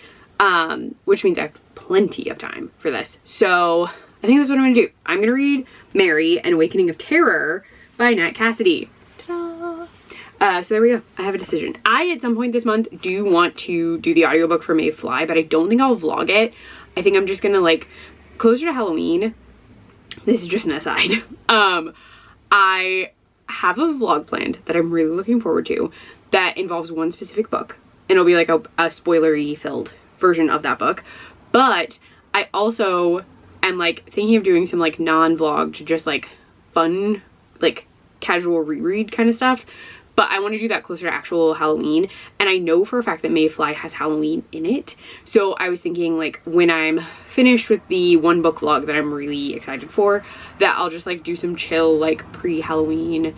which means I have plenty of time for this. So I think that's what I'm gonna do. I'm gonna read Mary and Awakening of Terror by Nat Cassidy. Ta-da! So there we go. I have a decision. I, at some point this month, do want to do the audiobook for Mayfly, but I don't think I'll vlog it. I think I'm just gonna like, closer to Halloween, this is just an aside, I have a vlog planned that I'm really looking forward to that involves one specific book, and it'll be like a spoilery filled version of that book. But I also I'm like thinking of doing some like non-vlog to just like fun, like casual reread kind of stuff. But I want to do that closer to actual Halloween. And I know for a fact that Mayfly has Halloween in it. So I was thinking like when I'm finished with the one book vlog that I'm really excited for, that I'll just like do some chill like pre-Halloween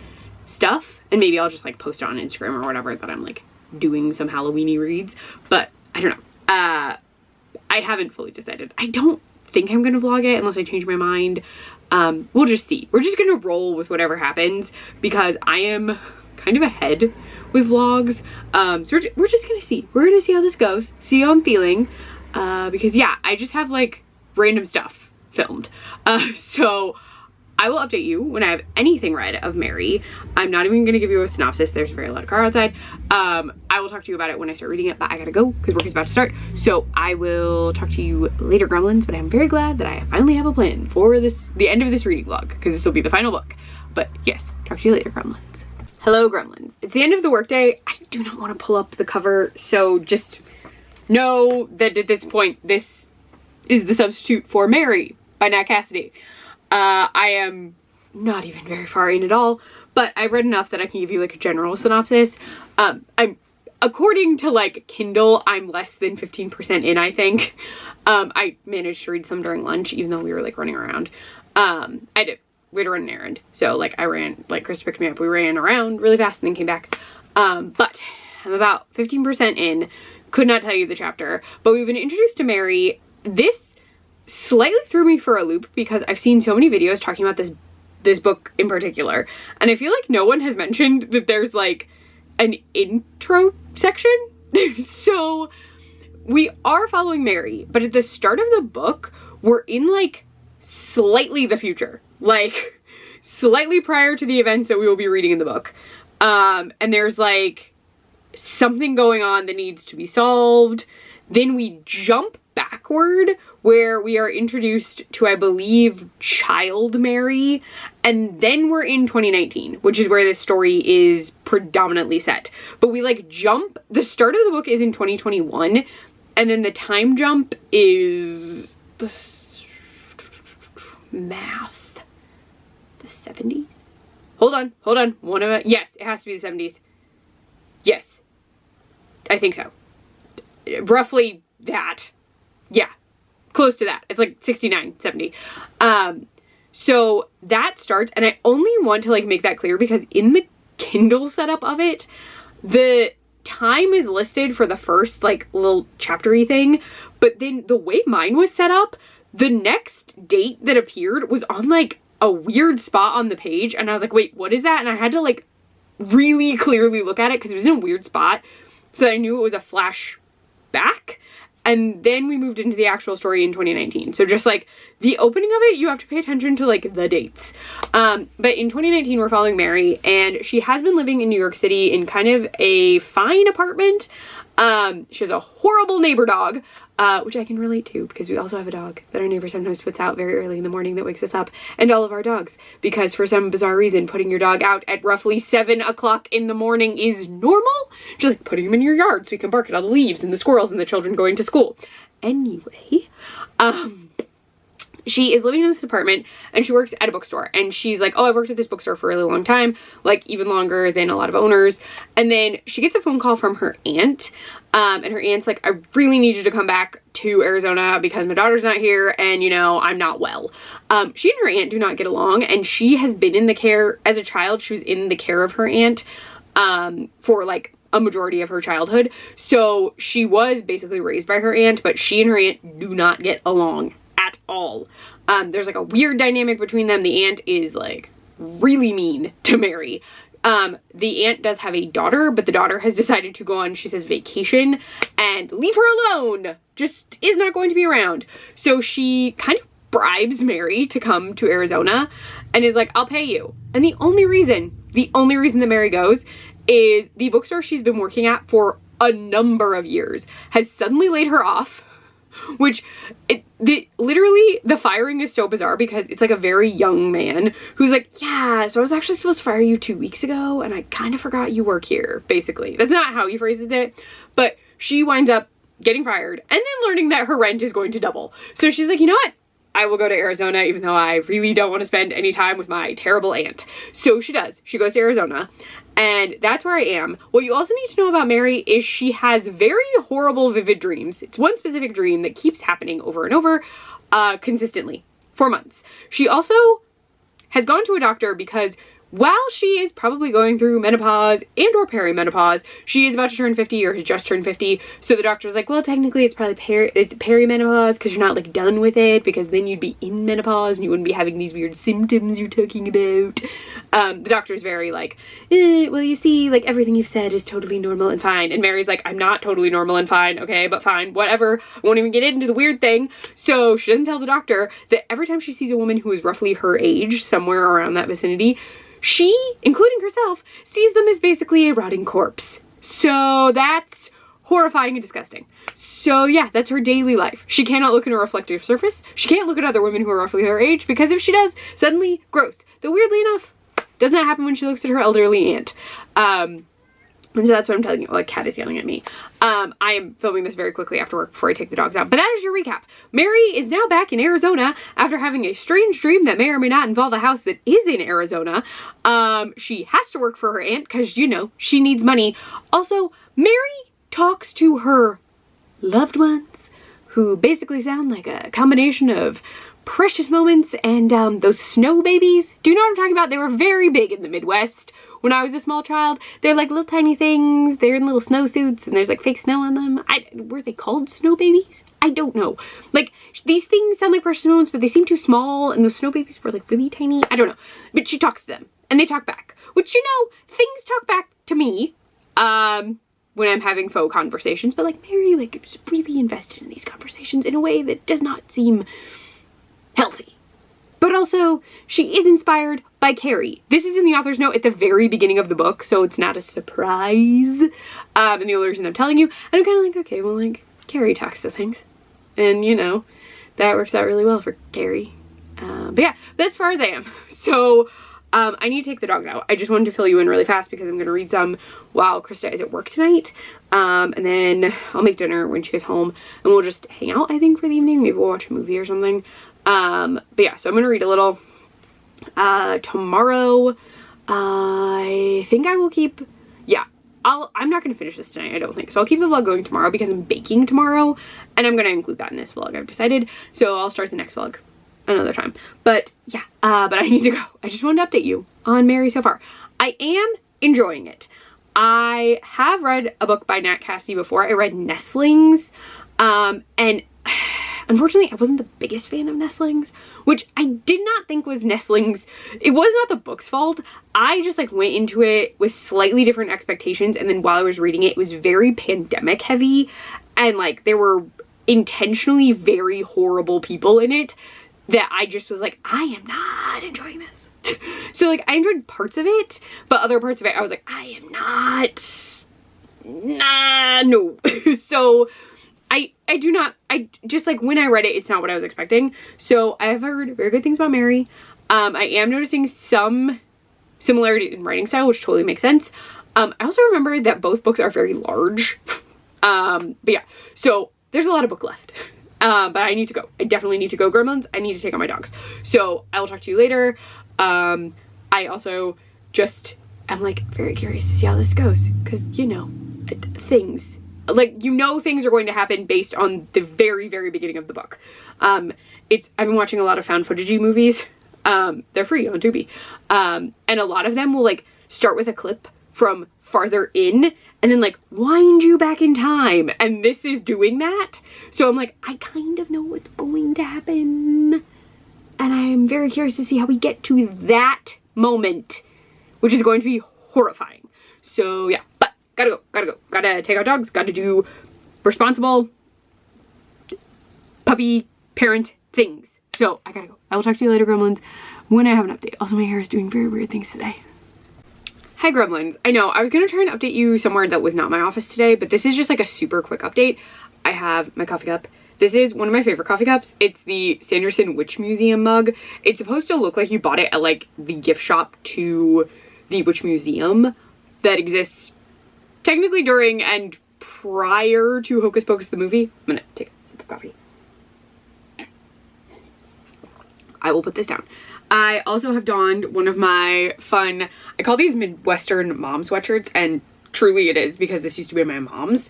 stuff. And maybe I'll just like post it on Instagram or whatever that I'm like doing some Halloween-y reads. But I don't know. I haven't fully decided. I don't think I'm going to vlog it unless I change my mind. We'll just see. We're just going to roll with whatever happens because I am kind of ahead with vlogs. So we're just gonna see. We're gonna see how this goes, see how I'm feeling, because yeah, I just have like random stuff filmed. So I will update you when I have anything read of Mary. I'm not even gonna give you a synopsis. There's a very loud car outside. I will talk to you about it when I start reading it, but I gotta go because work is about to start. So I will talk to you later, gremlins, but I'm very glad that I finally have a plan for the end of this reading vlog, because this will be the final book. But yes, talk to you later, gremlins. Hello, gremlins. It's the end of the workday. I do not want to pull up the cover, so just know that at this point, this is the substitute for Mary by Nat Cassidy. I am not even very far in at all, but I've read enough that I can give you like a general synopsis. According to like Kindle, I'm less than 15% in, I think. I managed to read some during lunch, even though we were like running around. We had to run an errand. So like I ran, like Chris picked me up, we ran around really fast and then came back. But I'm about 15% in, could not tell you the chapter, but we've been introduced to Mary. This slightly threw me for a loop because I've seen so many videos talking about this book in particular. And I feel like no one has mentioned that there's like an intro section. So we are following Mary, but at the start of the book, we're in like slightly the future. Like slightly prior to the events that we will be reading in the book. And there's like something going on that needs to be solved. Then we jump backward where we are introduced to, I believe, child Mary. And then we're in 2019, which is where this story is predominantly set. But we like jump, the start of the book is in 2021. And then the time jump is the math. The 70s? Hold on. One of it. Yes, it has to be the 70s. Yes. I think so. Roughly that. Yeah. Close to that. It's like 69, 70. So that starts, and I only want to like make that clear because in the Kindle setup of it, the time is listed for the first like little chaptery thing, but then the way mine was set up, the next date that appeared was on like a weird spot on the page, and I was like, wait, what is that? And I had to like really clearly look at it because it was in a weird spot, so I knew it was a flashback. And then we moved into the actual story in 2019. So just like the opening of it, you have to pay attention to like the dates. But in 2019, we're following Mary, and she has been living in New York City in kind of a fine apartment. She has a horrible neighbor dog, which I can relate to because we also have a dog that our neighbor sometimes puts out very early in the morning that wakes us up, and all of our dogs, because for some bizarre reason, putting your dog out at roughly 7 o'clock in the morning is normal. Just like putting him in your yard so he can bark at all the leaves and the squirrels and the children going to school. Anyway, she is living in this apartment and she works at a bookstore, and she's like, oh, I've worked at this bookstore for a really long time, like even longer than a lot of owners. And then she gets a phone call from her aunt, and her aunt's like, I really need you to come back to Arizona because my daughter's not here and, you know, I'm not well. She and her aunt do not get along, and she has been in the care, as a child, she was in the care of her aunt for like a majority of her childhood. So she was basically raised by her aunt, but she and her aunt do not get along at all. There's like a weird dynamic between them. The aunt is like really mean to Mary. The aunt does have a daughter, but the daughter has decided to go on, she says, vacation and leave her alone. Just is not going to be around. So she kind of bribes Mary to come to Arizona and is like, I'll pay you. And the only reason that Mary goes is the bookstore she's been working at for a number of years has suddenly laid her off, which literally the firing is so bizarre because it's like a very young man who's like, yeah, so I was actually supposed to fire you 2 weeks ago and I kind of forgot you work here, basically. That's not how he phrases it, but she winds up getting fired and then learning that her rent is going to double. So she's like, you know what? I will go to Arizona even though I really don't want to spend any time with my terrible aunt. So she does. She goes to Arizona, and that's where I am. What you also need to know about Mary is she has very horrible, vivid dreams. It's one specific dream that keeps happening over and over, consistently for months. She also has gone to a doctor because while she is probably going through menopause and or perimenopause, she is about to turn 50 or has just turned 50. So the doctor's like, well, technically it's probably it's perimenopause because you're not like done with it, because then you'd be in menopause and you wouldn't be having these weird symptoms you're talking about. The doctor's very like, well, you see, like everything you've said is totally normal and fine. And Mary's like, I'm not totally normal and fine. Okay, but fine, whatever. I won't even get into the weird thing. So she doesn't tell the doctor that every time she sees a woman who is roughly her age, somewhere around that vicinity, she, including herself, sees them as basically a rotting corpse. So that's horrifying and disgusting. So yeah, that's her daily life. She cannot look in a reflective surface. She can't look at other women who are roughly her age, because if she does, suddenly, gross. Though weirdly enough, does not happen when she looks at her elderly aunt. And so that's what I'm telling you. Like, Cat is yelling at me. I am filming this very quickly after work before I take the dogs out. But that is your recap. Mary is now back in Arizona after having a strange dream that may or may not involve a house that is in Arizona. She has to work for her aunt because, you know, she needs money. Also, Mary talks to her loved ones, who basically sound like a combination of Precious Moments and those snow babies. Do you know what I'm talking about? They were very big in the Midwest. When I was a small child, they're like little tiny things. They're in little snowsuits and there's like fake snow on them. Were they called snow babies? I don't know. Like, these things sound like Precious Moments, but they seem too small, and those snow babies were like really tiny. I don't know. But she talks to them and they talk back, which, you know, things talk back to me when I'm having faux conversations. But like, Mary like is really invested in these conversations in a way that does not seem healthy. But also, she is inspired by Carrie. This is in the author's note at the very beginning of the book, so it's not a surprise. And the only reason I'm telling you, and I'm kind of like, okay, well, like, Carrie talks to things. And, you know, that works out really well for Carrie. But yeah, that's as far as I am. So, I need to take the dogs out. I just wanted to fill you in really fast because I'm going to read some while Krista is at work tonight. And then I'll make dinner when she gets home. And we'll just hang out, I think, for the evening. Maybe we'll watch a movie or something. But yeah, so I'm gonna read a little. Tomorrow, I think I will keep, yeah, I'm not gonna finish this tonight, I don't think. So I'll keep the vlog going tomorrow because I'm baking tomorrow, and I'm gonna include that in this vlog, I've decided. So I'll start the next vlog another time. But yeah, but I need to go. I just wanted to update you on Mary so far. I am enjoying it. I have read a book by Nat Cassidy before. I read Nestlings, and unfortunately, I wasn't the biggest fan of Nestlings, which I did not think was Nestlings. It was not the book's fault. I just like went into it with slightly different expectations, and then while I was reading it, it was very pandemic heavy, and like there were intentionally very horrible people in it that I just was like, I am not enjoying this. So like I enjoyed parts of it, but other parts of it I was like, I am not, no. So I do not, I just like when I read it, it's not what I was expecting. So I have heard very good things about Mary. I am noticing some similarities in writing style, which totally makes sense. I also remember that both books are very large. But yeah, so there's a lot of book left. But I need to go. I definitely need to go, Gremlins. I need to take on my dogs. So I will talk to you later. I also just am like very curious to see how this goes. Cause you know, things. Like, you know, things are going to happen based on the very, very beginning of the book. I've been watching a lot of found footage movies. They're free on Tubi. And a lot of them will like start with a clip from farther in and then like wind you back in time. And this is doing that. So I'm like, I kind of know what's going to happen. And I'm very curious to see how we get to that moment, which is going to be horrifying. So yeah, but gotta go. Gotta take out dogs. Gotta do responsible puppy parent things. So I gotta go. I will talk to you later, Gremlins, when I have an update. Also, my hair is doing very weird things today. Hi, Gremlins. I know, I was gonna try and update you somewhere that was not my office today, but this is just like a super quick update. I have my coffee cup. This is one of my favorite coffee cups. It's the Sanderson Witch Museum mug. It's supposed to look like you bought it at like the gift shop to the Witch Museum that exists technically during and prior to Hocus Pocus the movie. I'm gonna take a sip of coffee. I will put this down. I also have donned one of my fun, I call these Midwestern mom sweatshirts, and truly it is because this used to be my mom's.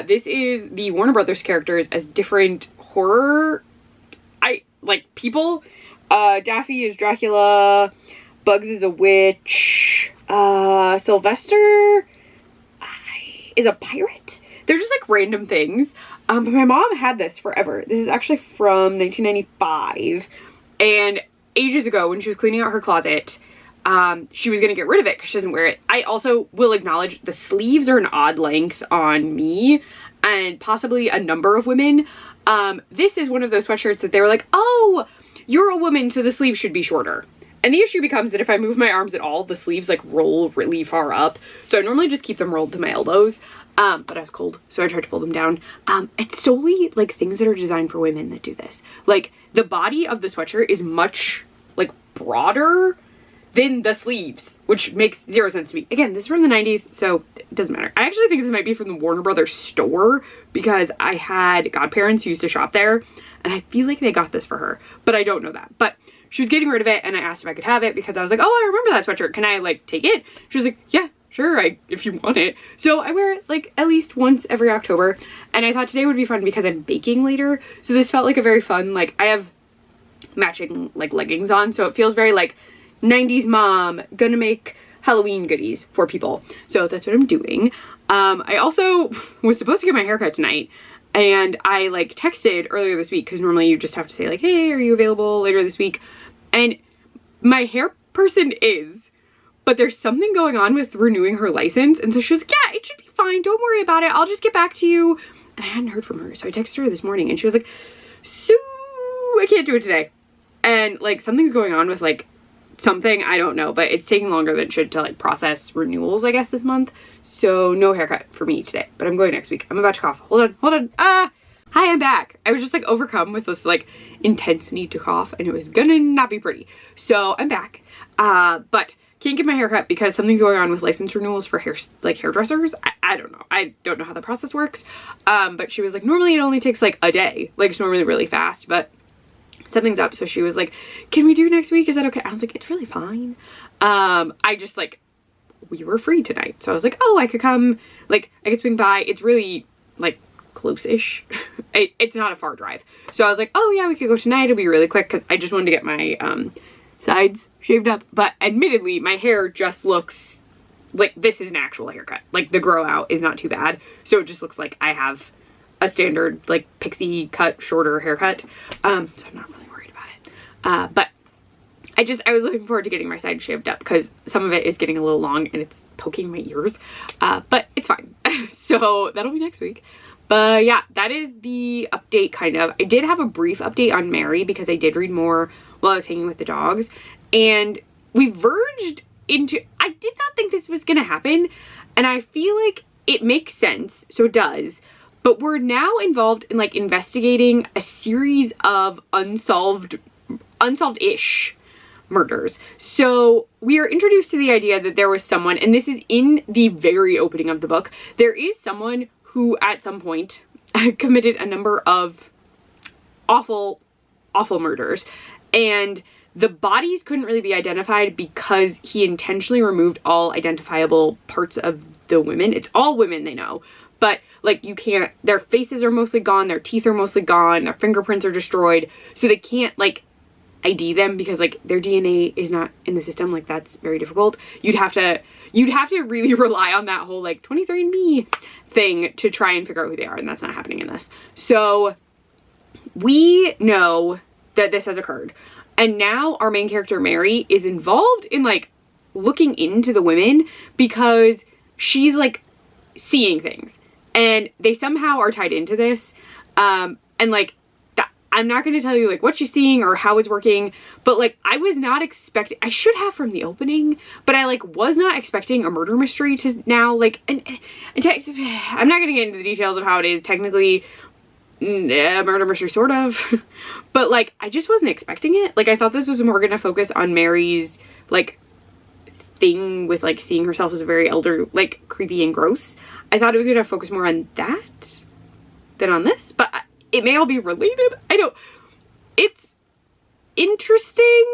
This is the Warner Brothers characters as different horror, people. Daffy is Dracula, Bugs is a witch, Sylvester is a pirate. They're just like random things. But my mom had this forever. This is actually from 1995, and ages ago when she was cleaning out her closet, she was gonna get rid of it because she doesn't wear it. I also will acknowledge the sleeves are an odd length on me and possibly a number of women. This is one of those sweatshirts that they were like, oh, you're a woman, so the sleeves should be shorter. And the issue becomes that if I move my arms at all, the sleeves like roll really far up. So I normally just keep them rolled to my elbows. But I was cold, so I tried to pull them down. It's solely like things that are designed for women that do this. Like the body of the sweatshirt is much like broader than the sleeves, which makes zero sense to me. Again, this is from the 90s, so it doesn't matter. I actually think this might be from the Warner Brothers store because I had godparents who used to shop there, and I feel like they got this for her, but I don't know that. But she was getting rid of it, and I asked if I could have it because I was like, oh, I remember that sweatshirt. Can I like take it? She was like, yeah, sure, if you want it. So I wear it like at least once every October, and I thought today would be fun because I'm baking later. So this felt like a very fun, like I have matching like leggings on, so it feels very like 90s mom, gonna make Halloween goodies for people. So that's what I'm doing. I also was supposed to get my haircut tonight, and I like texted earlier this week because normally you just have to say like, hey, are you available later this week? And my hair person is, but there's something going on with renewing her license, and so she was like, yeah, it should be fine, don't worry about it, I'll just get back to you. And I hadn't heard from her, so I texted her this morning and she was like, so I can't do it today. And like something's going on with like something, I don't know, but it's taking longer than it should to like process renewals, I guess, this month. So no haircut for me today, but I'm going next week. I'm about to cough. Hold on. Hi, I'm back. I was just like overcome with this like intense need to cough, and it was gonna not be pretty. So I'm back, but can't get my hair cut because something's going on with license renewals for hairdressers. I don't know. I don't know how the process works. But she was like, normally it only takes like a day. Like it's normally really fast, but something's up. So she was like, can we do next week? Is that okay? I was like, it's really fine. I just like, we were free tonight. So I was like, oh, I could come, like I could swing by. It's really like close-ish. It's not a far drive. So I was like, oh yeah, we could go tonight. It'll be really quick because I just wanted to get my sides shaved up. But admittedly, my hair just looks like this is an actual haircut. Like the grow out is not too bad. So it just looks like I have a standard like pixie cut, shorter haircut. So I'm not really worried about it. But I was looking forward to getting my side shaved up because some of it is getting a little long and it's poking my ears. But it's fine. So that'll be next week. But yeah, that is the update kind of. I did have a brief update on Mary because I did read more while I was hanging with the dogs. And we verged into, I did not think this was gonna happen. And I feel like it makes sense, so it does. But we're now involved in like investigating a series of unsolved-ish murders. So we are introduced to the idea that there was someone, and this is in the very opening of the book, there is someone who at some point committed a number of awful murders, and the bodies couldn't really be identified because he intentionally removed all identifiable parts of the women. It's all women they know, but like you can't, their faces are mostly gone, their teeth are mostly gone, their fingerprints are destroyed, so they can't like ID them because like their DNA is not in the system. Like that's very difficult. You'd have to really rely on that whole like 23andMe thing to try and figure out who they are, and that's not happening in this. So we know that this has occurred, and now our main character Mary is involved in like looking into the women because she's like seeing things, and they somehow are tied into this. And like I'm not going to tell you like what she's seeing or how it's working, but like I was not expecting, I should have from the opening, but I like was not expecting a murder mystery to now like, and I'm not going to get into the details of how it is technically a murder mystery sort of, but like I just wasn't expecting it. Like I thought this was more going to focus on Mary's like thing with like seeing herself as a very elder, like creepy and gross. I thought it was going to focus more on that than on this, but it may all be related. I don't, interesting.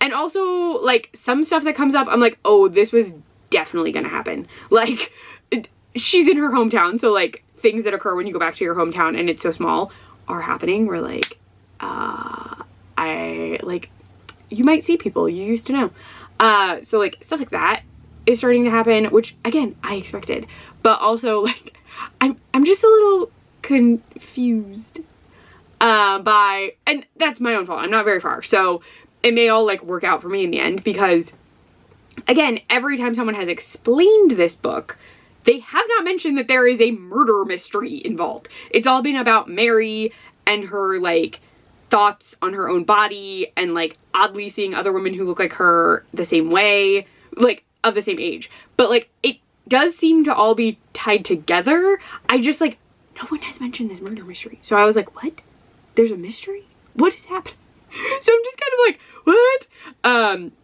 And also, like, some stuff that comes up, I'm like, oh, this was definitely gonna happen. Like, she's in her hometown, so, like, things that occur when you go back to your hometown and it's so small are happening. Where, like, you might see people you used to know. So, like, stuff like that is starting to happen, which, again, I expected. But also, like, I'm just a little confused and that's my own fault. I'm not very far. So, it may all, like, work out for me in the end, because, again, every time someone has explained this book, they have not mentioned that there is a murder mystery involved. It's all been about Mary and her, like, thoughts on her own body and, like, oddly seeing other women who look like her the same way, like, of the same age. But, like, it does seem to all be tied together. I just, like, no one has mentioned this murder mystery. So I was like, what? There's a mystery? What is happening? So I'm just kind of like, what?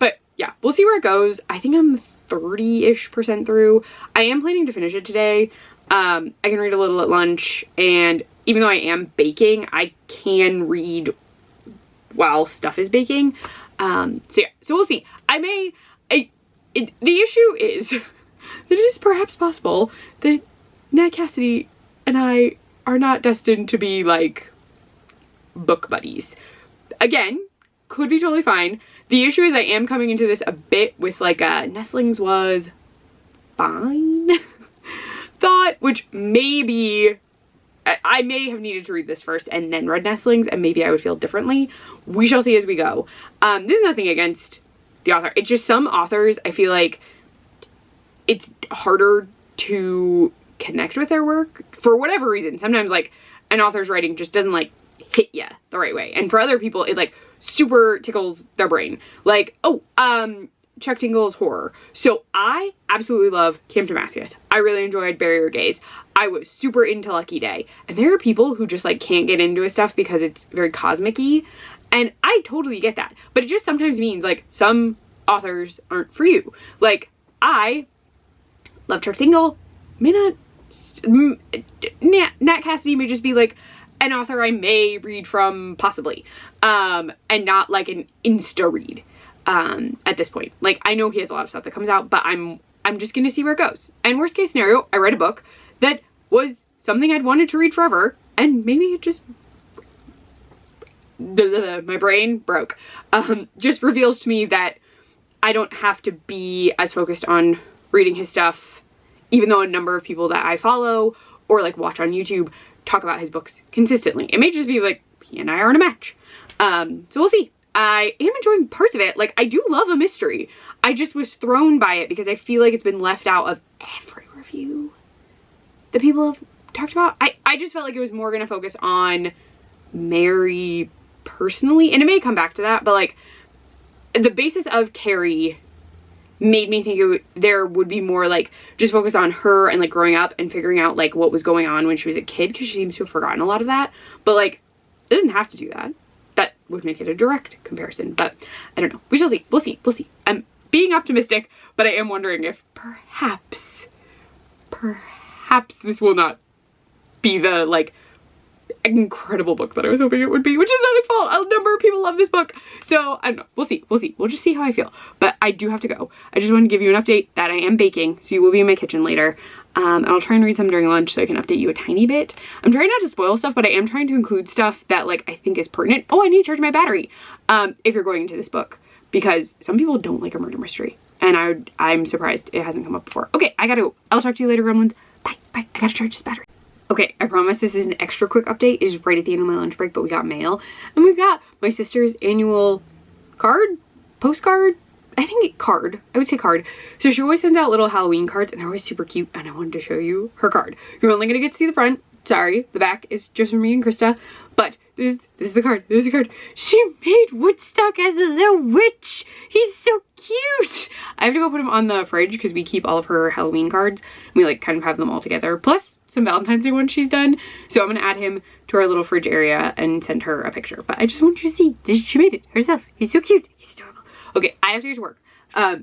But yeah, we'll see where it goes. I think I'm 30-ish% through. I am planning to finish it today. I can read a little at lunch, and even though I am baking, I can read while stuff is baking. So yeah, so we'll see. The issue is that it is perhaps possible that Nat Cassidy and I are not destined to be, like, book buddies. Again, could be totally fine. The issue is I am coming into this a bit with, like, a Nestlings was fine thought, which maybe I may have needed to read this first and then read Nestlings, and maybe I would feel differently. We shall see as we go. This is nothing against the author. It's just some authors, I feel like it's harder to connect with their work for whatever reason. Sometimes, like, an author's writing just doesn't, like, hit ya the right way. And for other people, it, like, super tickles their brain. Like, oh, Chuck Tingle's horror. So I absolutely love Camp Damascus. I really enjoyed Bury Your Gaze. I was super into Lucky Day. And there are people who just, like, can't get into his stuff because it's very cosmic-y. And I totally get that. But it just sometimes means, like, some authors aren't for you. Like, I love Chuck Tingle. May not... Nat Cassidy may just be, like, an author I may read from, possibly. And not, like, an insta-read. At this point. Like, I know he has a lot of stuff that comes out, but I'm just gonna see where it goes. And worst case scenario, I read a book that was something I'd wanted to read forever, and maybe it just... my brain broke. Just reveals to me that I don't have to be as focused on reading his stuff, even though a number of people that I follow or, like, watch on YouTube talk about his books consistently. It may just be, like, he and I are in a match. So we'll see. I am enjoying parts of it. Like, I do love a mystery. I just was thrown by it because I feel like it's been left out of every review that people have talked about. I just felt like it was more going to focus on Mary personally, and it may come back to that, but, like, the basis of Carrie made me think there would be more, like, just focus on her and, like, growing up and figuring out, like, what was going on when she was a kid, because she seems to have forgotten a lot of that. But, like, it doesn't have to do that. That would make it a direct comparison, but I don't know. We shall see. We'll see. We'll see. I'm being optimistic, but I am wondering if perhaps this will not be the, like, incredible book that I was hoping it would be, which is not its fault. A number of people love this book. So, I don't know. We'll see. We'll see. We'll just see how I feel. But I do have to go. I just want to give you an update that I am baking, so you will be in my kitchen later. And I'll try and read some during lunch so I can update you a tiny bit. I'm trying not to spoil stuff, but I am trying to include stuff that, like, I think is pertinent. Oh, I need to charge my battery. If you're going into this book, because some people don't like a murder mystery, and I'm surprised it hasn't come up before. Okay, I gotta go. I'll talk to you later, gremlins. Bye. Bye. I gotta charge this battery. Okay, I promise this is an extra quick update. It's right at the end of my lunch break, but we got mail, and we've got my sister's annual postcard. I think card. I would say card. So she always sends out little Halloween cards, and they're always super cute, and I wanted to show you her card. You're only gonna get to see the front. Sorry, the back is just for me and Krista, but this is the card. This is the card. She made Woodstock as a little witch. He's so cute. I have to go put him on the fridge because we keep all of her Halloween cards. We, like, kind of have them all together, plus some Valentine's Day ones she's done. So I'm gonna add him to our little fridge area and send her a picture. But I just want you to see this. She made it herself. He's so cute. He's adorable. Okay, I have to get to work.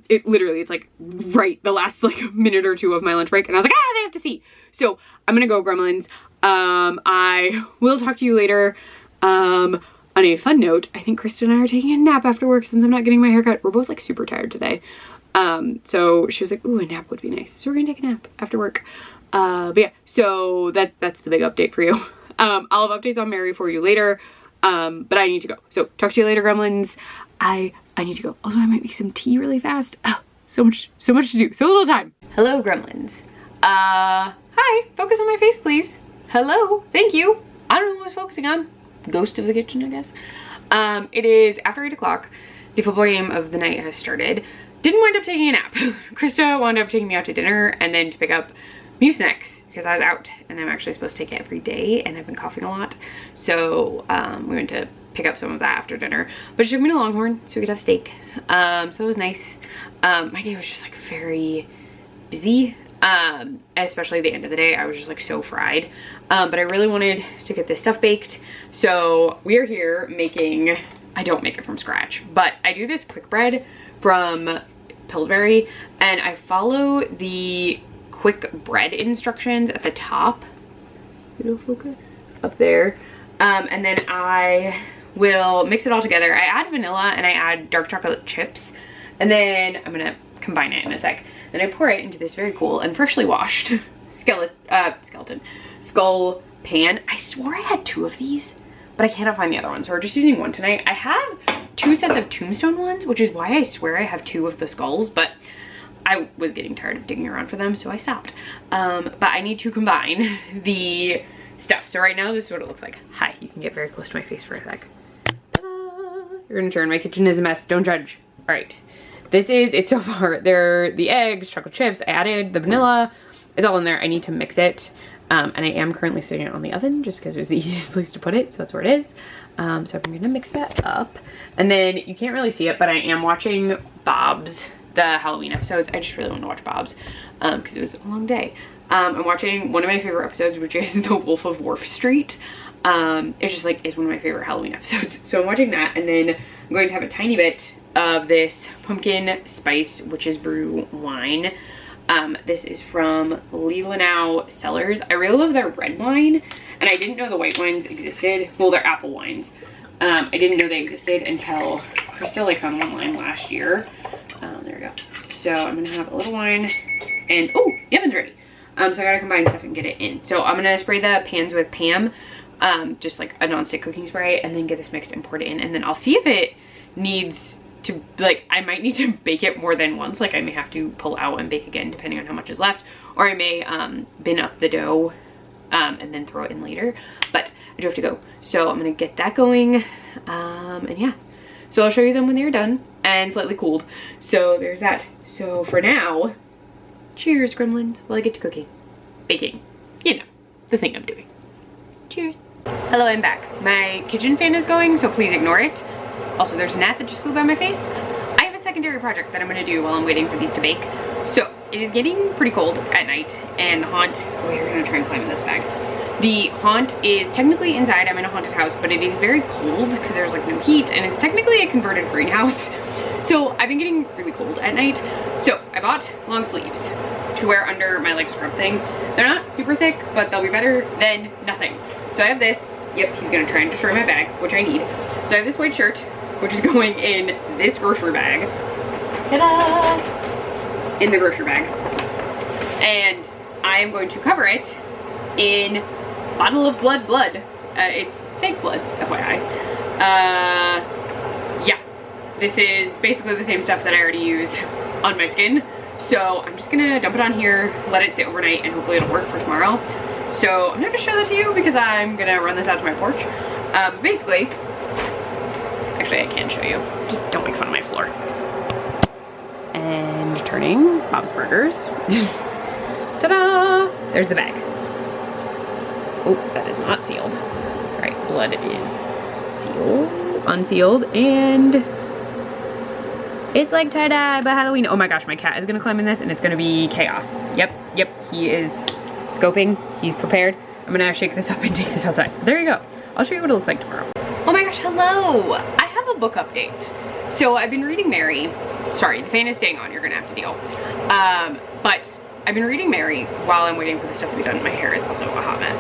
It's like right the last, like, minute or two of my lunch break, and I was like, they have to see. So I'm gonna go, gremlins. I will talk to you later. on a fun note, I think Krista and I are taking a nap after work since I'm not getting my hair cut. We're both like super tired today. So she was like, ooh, a nap would be nice. So we're gonna take a nap after work. But yeah, so that's the big update for you. I'll have updates on Mary for you later. But I need to go. So talk to you later, gremlins. I need to go. Also, I might make some tea really fast. Oh, so much to do. So little time. Hello, gremlins. Hi, focus on my face, please. Hello, thank you. I don't know what I was focusing on. Ghost of the kitchen, I guess. It is after 8 o'clock. The football game of the night has started. Didn't wind up taking a nap. Krista wound up taking me out to dinner and then to pick up Muse snacks because I was out and I'm actually supposed to take it every day and I've been coughing a lot. So we went to pick up some of that after dinner. But she took me to Longhorn so we could have steak. So it was nice. My day was just like very busy. Especially the end of the day. I was just like so fried. But I really wanted to get this stuff baked. So we are here making, I don't make it from scratch, but I do this quick bread from Pillsbury and I follow the quick bread instructions at the top. It'll focus up there. And then I will mix it all together. I add vanilla and I add dark chocolate chips and then I'm gonna combine it in a sec. Then I pour it into this very cool and freshly washed skull pan. I swore I had 2 of these, but I cannot find the other one, so we're just using one tonight. I have 2 sets of tombstone ones, which is why I swear I have 2 of the skulls, but I was getting tired of digging around for them, so I stopped. But I need to combine the stuff. So right now, this is what it looks like. Hi, you can get very close to my face for a sec. You're gonna turn. My kitchen is a mess. Don't judge. All right. This is it so far. They're the eggs, chocolate chips. I added the vanilla. It's all in there. I need to mix it. And I am currently sitting it on the oven just because it was the easiest place to put it. So that's where it is. So I'm gonna mix that up. And then you can't really see it, but I am watching Bob's, the Halloween episodes. I just really want to watch Bob's because it was a long day. I'm watching one of my favorite episodes, which is The Wolf of Wharf Street. It's just like, it's one of my favorite Halloween episodes. So I'm watching that and then I'm going to have a tiny bit of this pumpkin spice witch's brew wine. This is from Leelanau Cellars. I really love their red wine and I didn't know the white wines existed. Well, they're apple wines. I didn't know they existed until Krista like found one line last year. There we go. So I'm gonna have a little wine and oh, the oven's ready. So I gotta combine stuff and get it in. So I'm gonna spray the pans with Pam, just like a non-stick cooking spray, and then get this mixed and poured in. And then I'll see if it needs to, like, I might need to bake it more than once. Like I may have to pull out and bake again depending on how much is left. Or I may bin up the dough and then throw it in later. But I do have to go. So I'm gonna get that going. And yeah. So I'll show you them when they're done and slightly cooled. So there's that. So for now, cheers, gremlins, while I get to cooking. Baking. You know, the thing I'm doing. Cheers. Hello, I'm back. My kitchen fan is going, so please ignore it. Also, there's a gnat that just flew by my face. I have a secondary project that I'm gonna do while I'm waiting for these to bake. So it is getting pretty cold at night and the haunt, oh, you're gonna try and climb in this bag. The haunt is technically inside. I'm in a haunted house, but it is very cold because there's like no heat and it's technically a converted greenhouse. So I've been getting really cold at night. So I bought long sleeves to wear under my like scrub thing. They're not super thick, but they'll be better than nothing. So I have this. Yep, he's gonna try and destroy my bag, which I need. So I have this white shirt, which is going in this grocery bag. Ta-da! In the grocery bag. And I am going to cover it in bottle of blood. It's fake blood, FYI. Yeah, this is basically the same stuff that I already use on my skin. So I'm just gonna dump it on here, let it sit overnight, and hopefully it'll work for tomorrow. So I'm not gonna show that to you because I'm gonna run this out to my porch. Basically, actually I can show you. Just don't make fun of my floor. And turning Bob's Burgers. Ta-da! There's the bag. Oh, that is not sealed. All right, blood is sealed, unsealed, and it's like tie-dye by Halloween. Oh my gosh, my cat is gonna climb in this and it's gonna be chaos. Yep, he is scoping, he's prepared. I'm gonna shake this up and take this outside. There you go. I'll show you what it looks like tomorrow. Oh my gosh, hello. I have a book update. So I've been reading Mary. Sorry, the fan is staying on, you're gonna have to deal. But I've been reading Mary while I'm waiting for the stuff to be done. My hair is also a hot mess.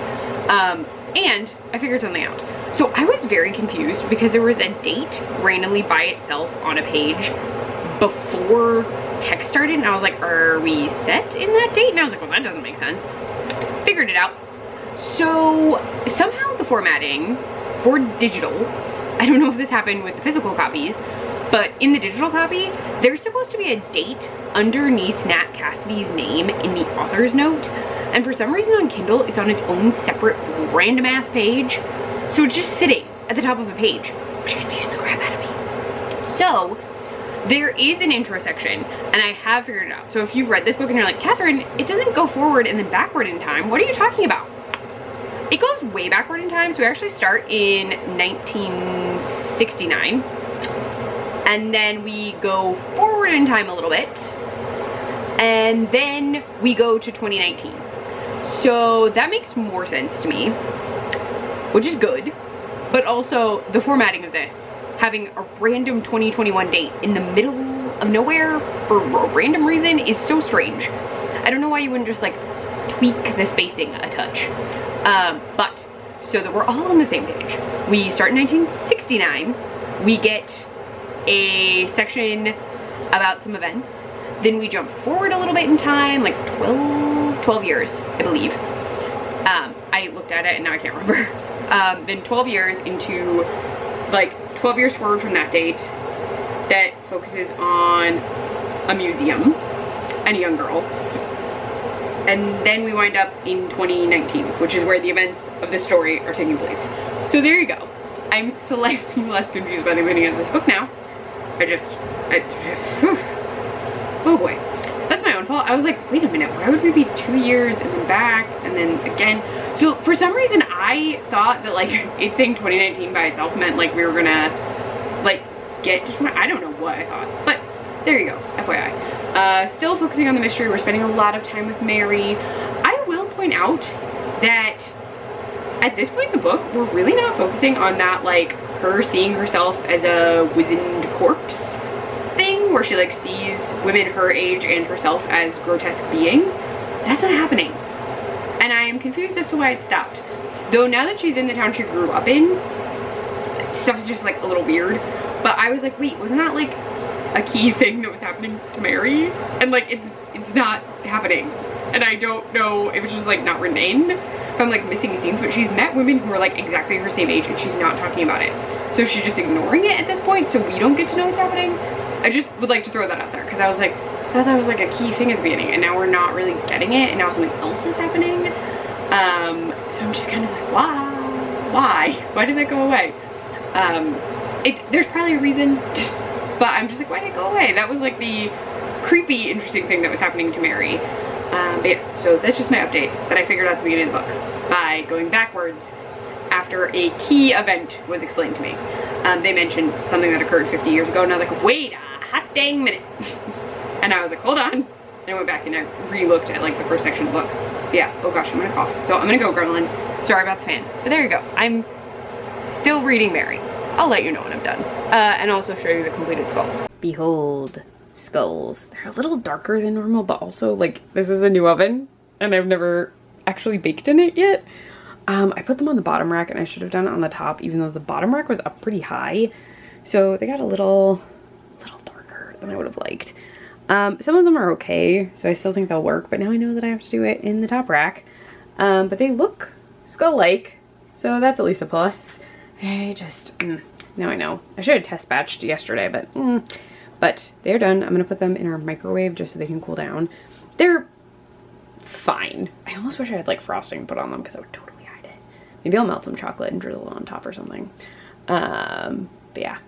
And I figured something out. So I was very confused because there was a date randomly by itself on a page before text started, and I was like, are we set in that date? And I was like, well, that doesn't make sense. Figured it out. So somehow the formatting for digital, I don't know if this happened with the physical copies, but in the digital copy, there's supposed to be a date underneath Nat Cassidy's name in the author's note. And for some reason on Kindle, it's on its own separate random ass page. So it's just sitting at the top of a page, which confused the crap out of me. So there is an intro section, and I have figured it out. So if you've read this book and you're like, Catherine, it doesn't go forward and then backward in time, what are you talking about? It goes way backward in time. So we actually start in 1969, and then we go forward in time a little bit, and then we go to 2019. So that makes more sense to me, which is good. But also the formatting of this, having a random 2021 date in the middle of nowhere for a random reason, is so strange. I don't know why you wouldn't just like tweak the spacing a touch. But so that we're all on the same page. We start in 1969. We get a section about some events. Then we jump forward a little bit in time, like 12 years, I believe. I looked at it and now I can't remember. Then 12 years into, like 12 years forward from that date, that focuses on a museum and a young girl. And then we wind up in 2019, which is where the events of this story are taking place. So there you go. I'm slightly less confused by the beginning of this book now. Oh boy, that's my own fault. I was like, wait a minute, why would we be 2 years and then back and then again? So for some reason I thought that like it saying 2019 by itself meant like we were gonna like get to 20, I don't know what I thought, but there you go, FYI. Still focusing on the mystery. We're spending a lot of time with Mary. I will point out that at this point in the book, we're really not focusing on that like her seeing herself as a wizened corpse thing where she like sees women her age and herself as grotesque beings. That's not happening, and I am confused as to why it stopped. Though now that she's in the town she grew up in, stuff's just like a little weird. But I was like, wait, wasn't that like a key thing that was happening to Mary? And like it's not happening, and I don't know if it's just like not written in, if I'm like missing scenes, but she's met women who are like exactly her same age and she's not talking about it. So she's just ignoring it at this point, so we don't get to know what's happening. I just would like to throw that out there because I was like, I thought that was like a key thing at the beginning, and now we're not really getting it, and now something else is happening. So I'm just kind of like, why did that go away? There's probably a reason, but I'm just like, why did it go away? That was like the creepy, interesting thing that was happening to Mary. But yes, so that's just my update that I figured out at the beginning of the book by going backwards after a key event was explained to me. They mentioned something that occurred 50 years ago, and I was like, wait a hot dang minute. And I was like, hold on. And I went back and I re-looked at like the first section of the book. But yeah, oh gosh, I'm gonna cough. So I'm gonna go, gremlins. Sorry about the fan. But there you go. I'm still reading Mary. I'll let you know when I'm done. And also show you the completed skulls. Behold, skulls. They're a little darker than normal, but also like this is a new oven and I've never actually baked in it yet. I put them on the bottom rack and I should have done it on the top, even though the bottom rack was up pretty high. So they got a little darker than I would have liked. Some of them are okay, so I still think they'll work, but now I know that I have to do it in the top rack. But they look skull-like, so that's at least a plus. Now I know. I should have test batched yesterday, but they're done. I'm gonna put them in our microwave just so they can cool down. They're fine. I almost wish I had like frosting to put on them because I would totally hide it. Maybe I'll melt some chocolate and drizzle it on top or something. But yeah,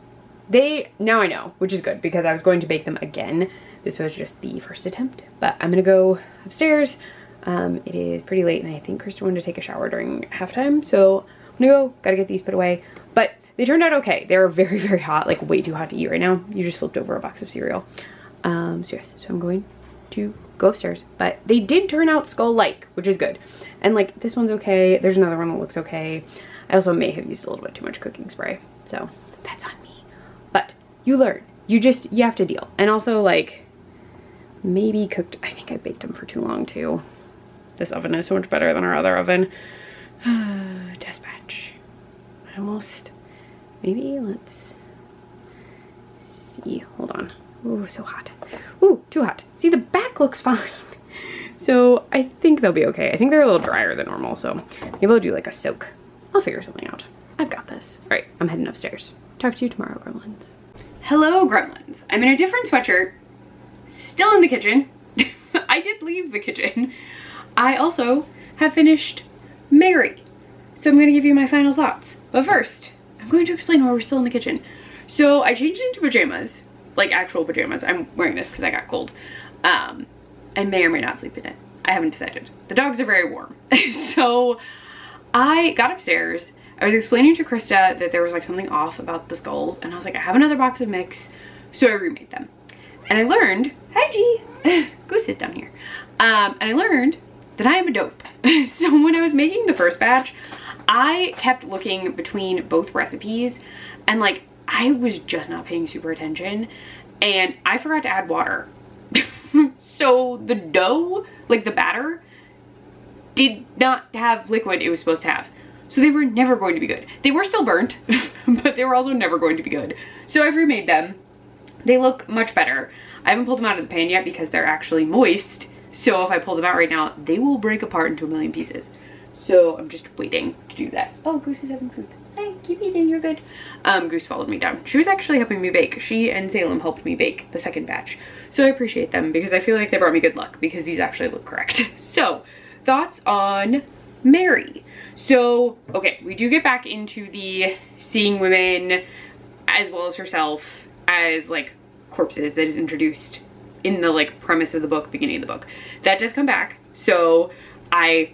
now I know, which is good because I was going to bake them again. This was just the first attempt, but I'm gonna go upstairs. It is pretty late and I think Krista wanted to take a shower during halftime, so I'm gonna go, gotta get these put away. But they turned out okay. They were very, very hot, like way too hot to eat right now. You just flipped over a box of cereal. So yes, so I'm going to go upstairs, but they did turn out skull-like, which is good. And like this one's okay. There's another one that looks okay. I also may have used a little bit too much cooking spray, so that's on me. But you learn. You have to deal. And also like maybe cooked, I think I baked them for too long too. This oven is so much better than our other oven. Test batch. Almost. Maybe let's see. Hold on. Ooh, so hot. Ooh, too hot. See, the back looks fine. So I think they'll be okay. I think they're a little drier than normal, so maybe I'll do like a soak. I'll figure something out. I've got this. All right, I'm heading upstairs. Talk to you tomorrow, gremlins. Hello, gremlins. I'm in a different sweatshirt, still in the kitchen. I did leave the kitchen. I also have finished Mary. So I'm gonna give you my final thoughts. But first, I'm going to explain why we're still in the kitchen. So I changed into pajamas, like actual pajamas. I'm wearing this because I got cold. I may or may not sleep in it. I haven't decided. The dogs are very warm. So I got upstairs. I was explaining to Krista that there was like something off about the skulls, and I was like, I have another box of mix, so I remade them. And I learned, hi G, Goose is down here. And I learned that I am a dope. So when I was making the first batch, I kept looking between both recipes, and like I was just not paying super attention, and I forgot to add water. So the dough, like the batter, did not have liquid it was supposed to have. So they were never going to be good. They were still burnt, but they were also never going to be good. So I've remade them. They look much better. I haven't pulled them out of the pan yet because they're actually moist. So if I pull them out right now, they will break apart into a million pieces. So I'm just waiting to do that. Oh, Goose is having food. Hey, keep eating, you're good. Goose followed me down. She was actually helping me bake. She and Salem helped me bake the second batch. So I appreciate them because I feel like they brought me good luck because these actually look correct. So, thoughts on Mary. So, okay, we do get back into the seeing women as well as herself as like corpses that is introduced in the like premise of the book, beginning of the book. That does come back. So I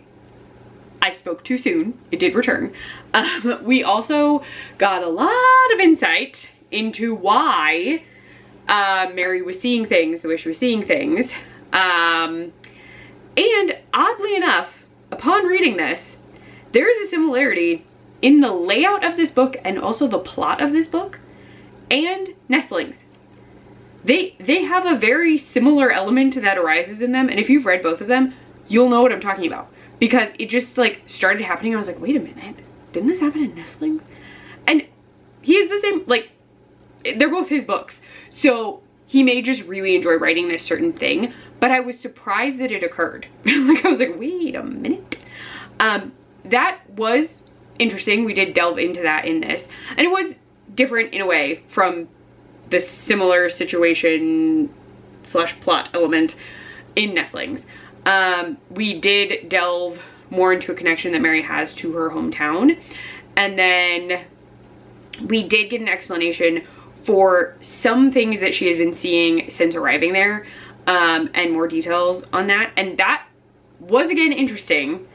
spoke too soon. It did return. We also got a lot of insight into why Mary was seeing things the way she was seeing things. And oddly enough, upon reading this, there is a similarity in the layout of this book and also the plot of this book and Nestlings. They have a very similar element that arises in them, and if you've read both of them, you'll know what I'm talking about. Because it just like started happening. I was like, wait a minute, didn't this happen in Nestlings? And he's the same, like, they're both his books. So he may just really enjoy writing this certain thing, but I was surprised that it occurred. Like I was like, wait a minute. That was interesting. We did delve into that in this. And it was different in a way from the similar situation slash plot element in Nestlings. We did delve more into a connection that Mary has to her hometown. And then we did get an explanation for some things that she has been seeing since arriving there, and more details on that. And that was again interesting.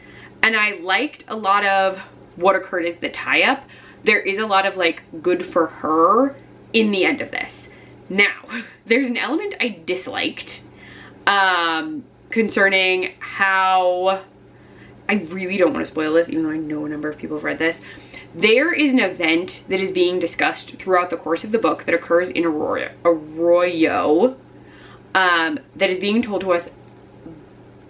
And I liked a lot of what occurred as the tie-up. There is a lot of like good for her in the end of this. Now, there's an element I disliked, concerning how, I really don't want to spoil this even though I know a number of people have read this. There is an event that is being discussed throughout the course of the book that occurs in Arroyo, that is being told to us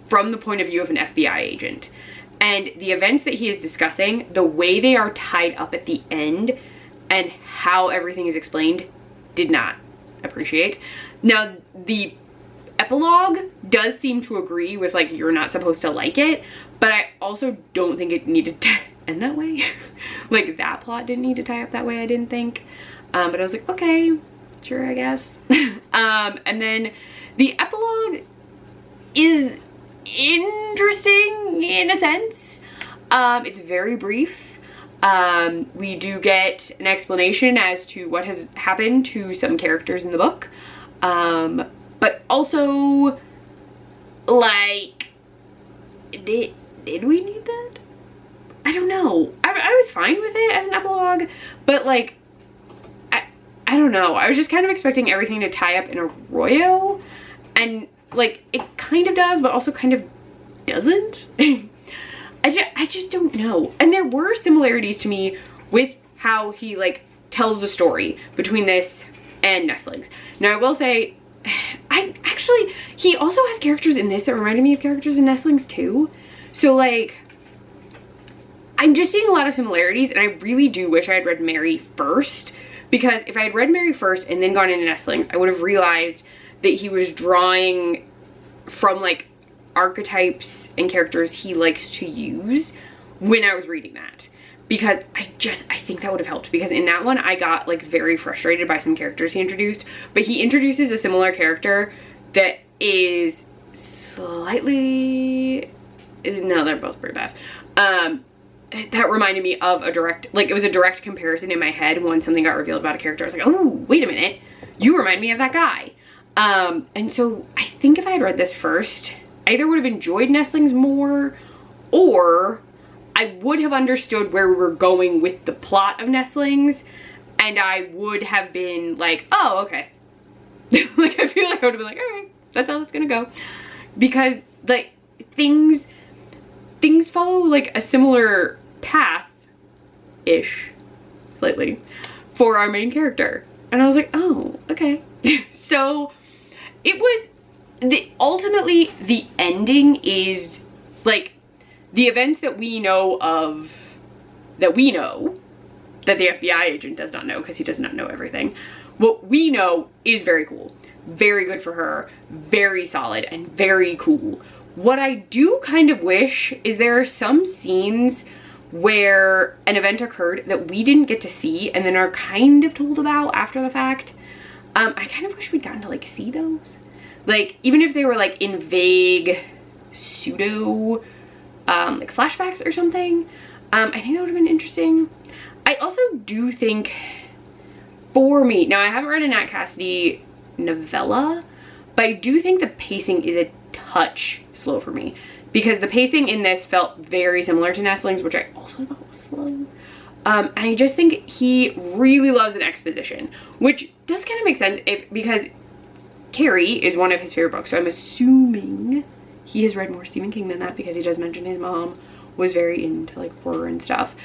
from the point of view of an FBI agent. And the events that he is discussing, the way they are tied up at the end and how everything is explained, did not appreciate. Now, the epilogue does seem to agree with like, you're not supposed to like it, but I also don't think it needed to end that way. Like that plot didn't need to tie up that way, I didn't think. But I was like, okay, sure, I guess. And then the epilogue is interesting in a sense. It's very brief. We do get an explanation as to what has happened to some characters in the book. But also, like, did we need that? I don't know. I was fine with it as an epilogue, but like, I don't know. I was just kind of expecting everything to tie up in Arroyo, and like, it kind of does, but also kind of doesn't. I just don't know. And there were similarities to me with how he like tells the story between this and Nestlings. Now I will say, he also has characters in this that reminded me of characters in Nestlings too. So like, I'm just seeing a lot of similarities, and I really do wish I had read Mary first, because if I had read Mary first and then gone into Nestlings, I would have realized that he was drawing from like archetypes and characters he likes to use when I was reading that. Because I think that would have helped, because in that one I got like very frustrated by some characters he introduced, but he introduces a similar character that is slightly, no, they're both pretty bad. That reminded me of a direct, like it was a direct comparison in my head when something got revealed about a character. I was like, oh, wait a minute, you remind me of that guy. And so I think if I had read this first, I either would have enjoyed Nestlings more, or I would have understood where we were going with the plot of Nestlings, and I would have been like, oh, okay. Like, I feel like I would have been like, all right, that's how it's gonna go. Because, like, things follow, like, a similar path-ish, slightly, for our main character. And I was like, oh, okay. So, it was, ultimately, the ending is, like, the events that we know of, that the FBI agent does not know, because he does not know everything. What we know is very cool. Very good for her. Very solid and very cool. What I do kind of wish is there are some scenes where an event occurred that we didn't get to see and then are kind of told about after the fact. I kind of wish we'd gotten to like see those. Like, even if they were like in vague pseudo like flashbacks or something. I think that would have been interesting. I also do think, for me, now I haven't read a Nat Cassidy novella, but I do think the pacing is a touch slow for me, because the pacing in this felt very similar to Nestlings, which I also thought was slow. And I just think he really loves an exposition, which does kind of make sense because Carrie is one of his favorite books, so I'm assuming he has read more Stephen King than that, because he does mention his mom was very into like horror and stuff.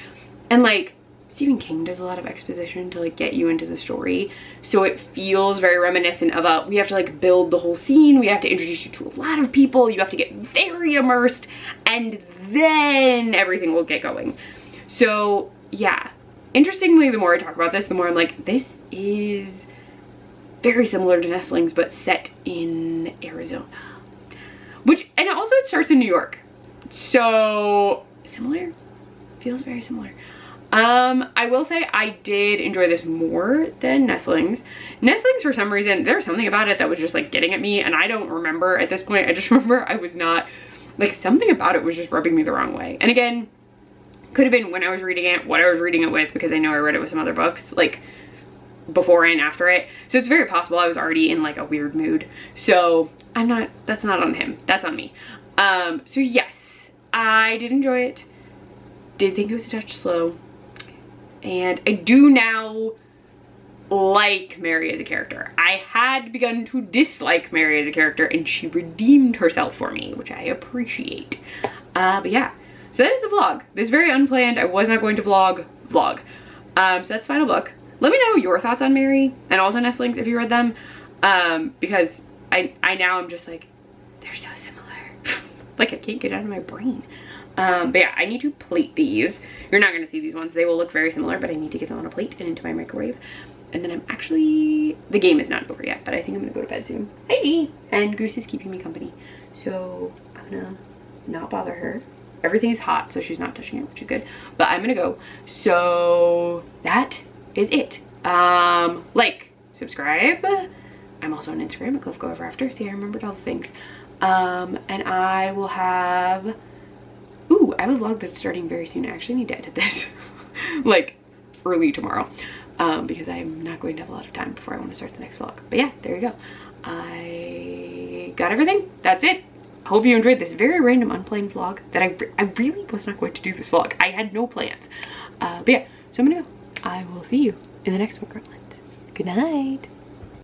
And like Stephen King does a lot of exposition to like get you into the story. So it feels very reminiscent of we have to like build the whole scene. We have to introduce you to a lot of people. You have to get very immersed, and then everything will get going. So yeah, interestingly, the more I talk about this, the more I'm like, this is very similar to Nestlings, but set in Arizona. And also it starts in New York. So, similar? Feels very similar. I will say I did enjoy this more than Nestlings. Nestlings, for some reason, there was something about it that was just like getting at me, and I don't remember at this point. I just remember I was not, like, something about it was just rubbing me the wrong way. And again, could have been when I was reading it, what I was reading it with, because I know I read it with some other books, like, before and after it. So it's very possible I was already in like a weird mood. So that's not on him, that's on me. So yes, I did enjoy it. Did think it was a touch slow. And I do now like Mary as a character. I had begun to dislike Mary as a character, and she redeemed herself for me, which I appreciate. But yeah, so that is the vlog. This is very unplanned. I was not going to vlog. So that's final book. Let me know your thoughts on Mary and also Nestlings if you read them, because I now I'm just like, they're so similar. Like, I can't get it out of my brain. But yeah, I need to plate these. You're not gonna see these ones. They will look very similar, but I need to get them on a plate and into my microwave. And then the game is not over yet, but I think I'm gonna go to bed soon. Hi! And Goose is keeping me company. So I'm gonna not bother her. Everything is hot, so she's not touching it, which is good. But I'm gonna go. So that is it. Like, subscribe. I'm also on Instagram at Cliff Go Ever After. See, I remembered all the things. And I will have, I have a vlog that's starting very soon. I actually need to edit this like early tomorrow, because I'm not going to have a lot of time before I want to start the next vlog. But yeah, there you go. I got everything. That's it. I hope you enjoyed this very random unplanned vlog that I really was not going to do this vlog. I had no plans. But yeah, so I'm gonna go. I will see you in the next one, Gremlins. Good night.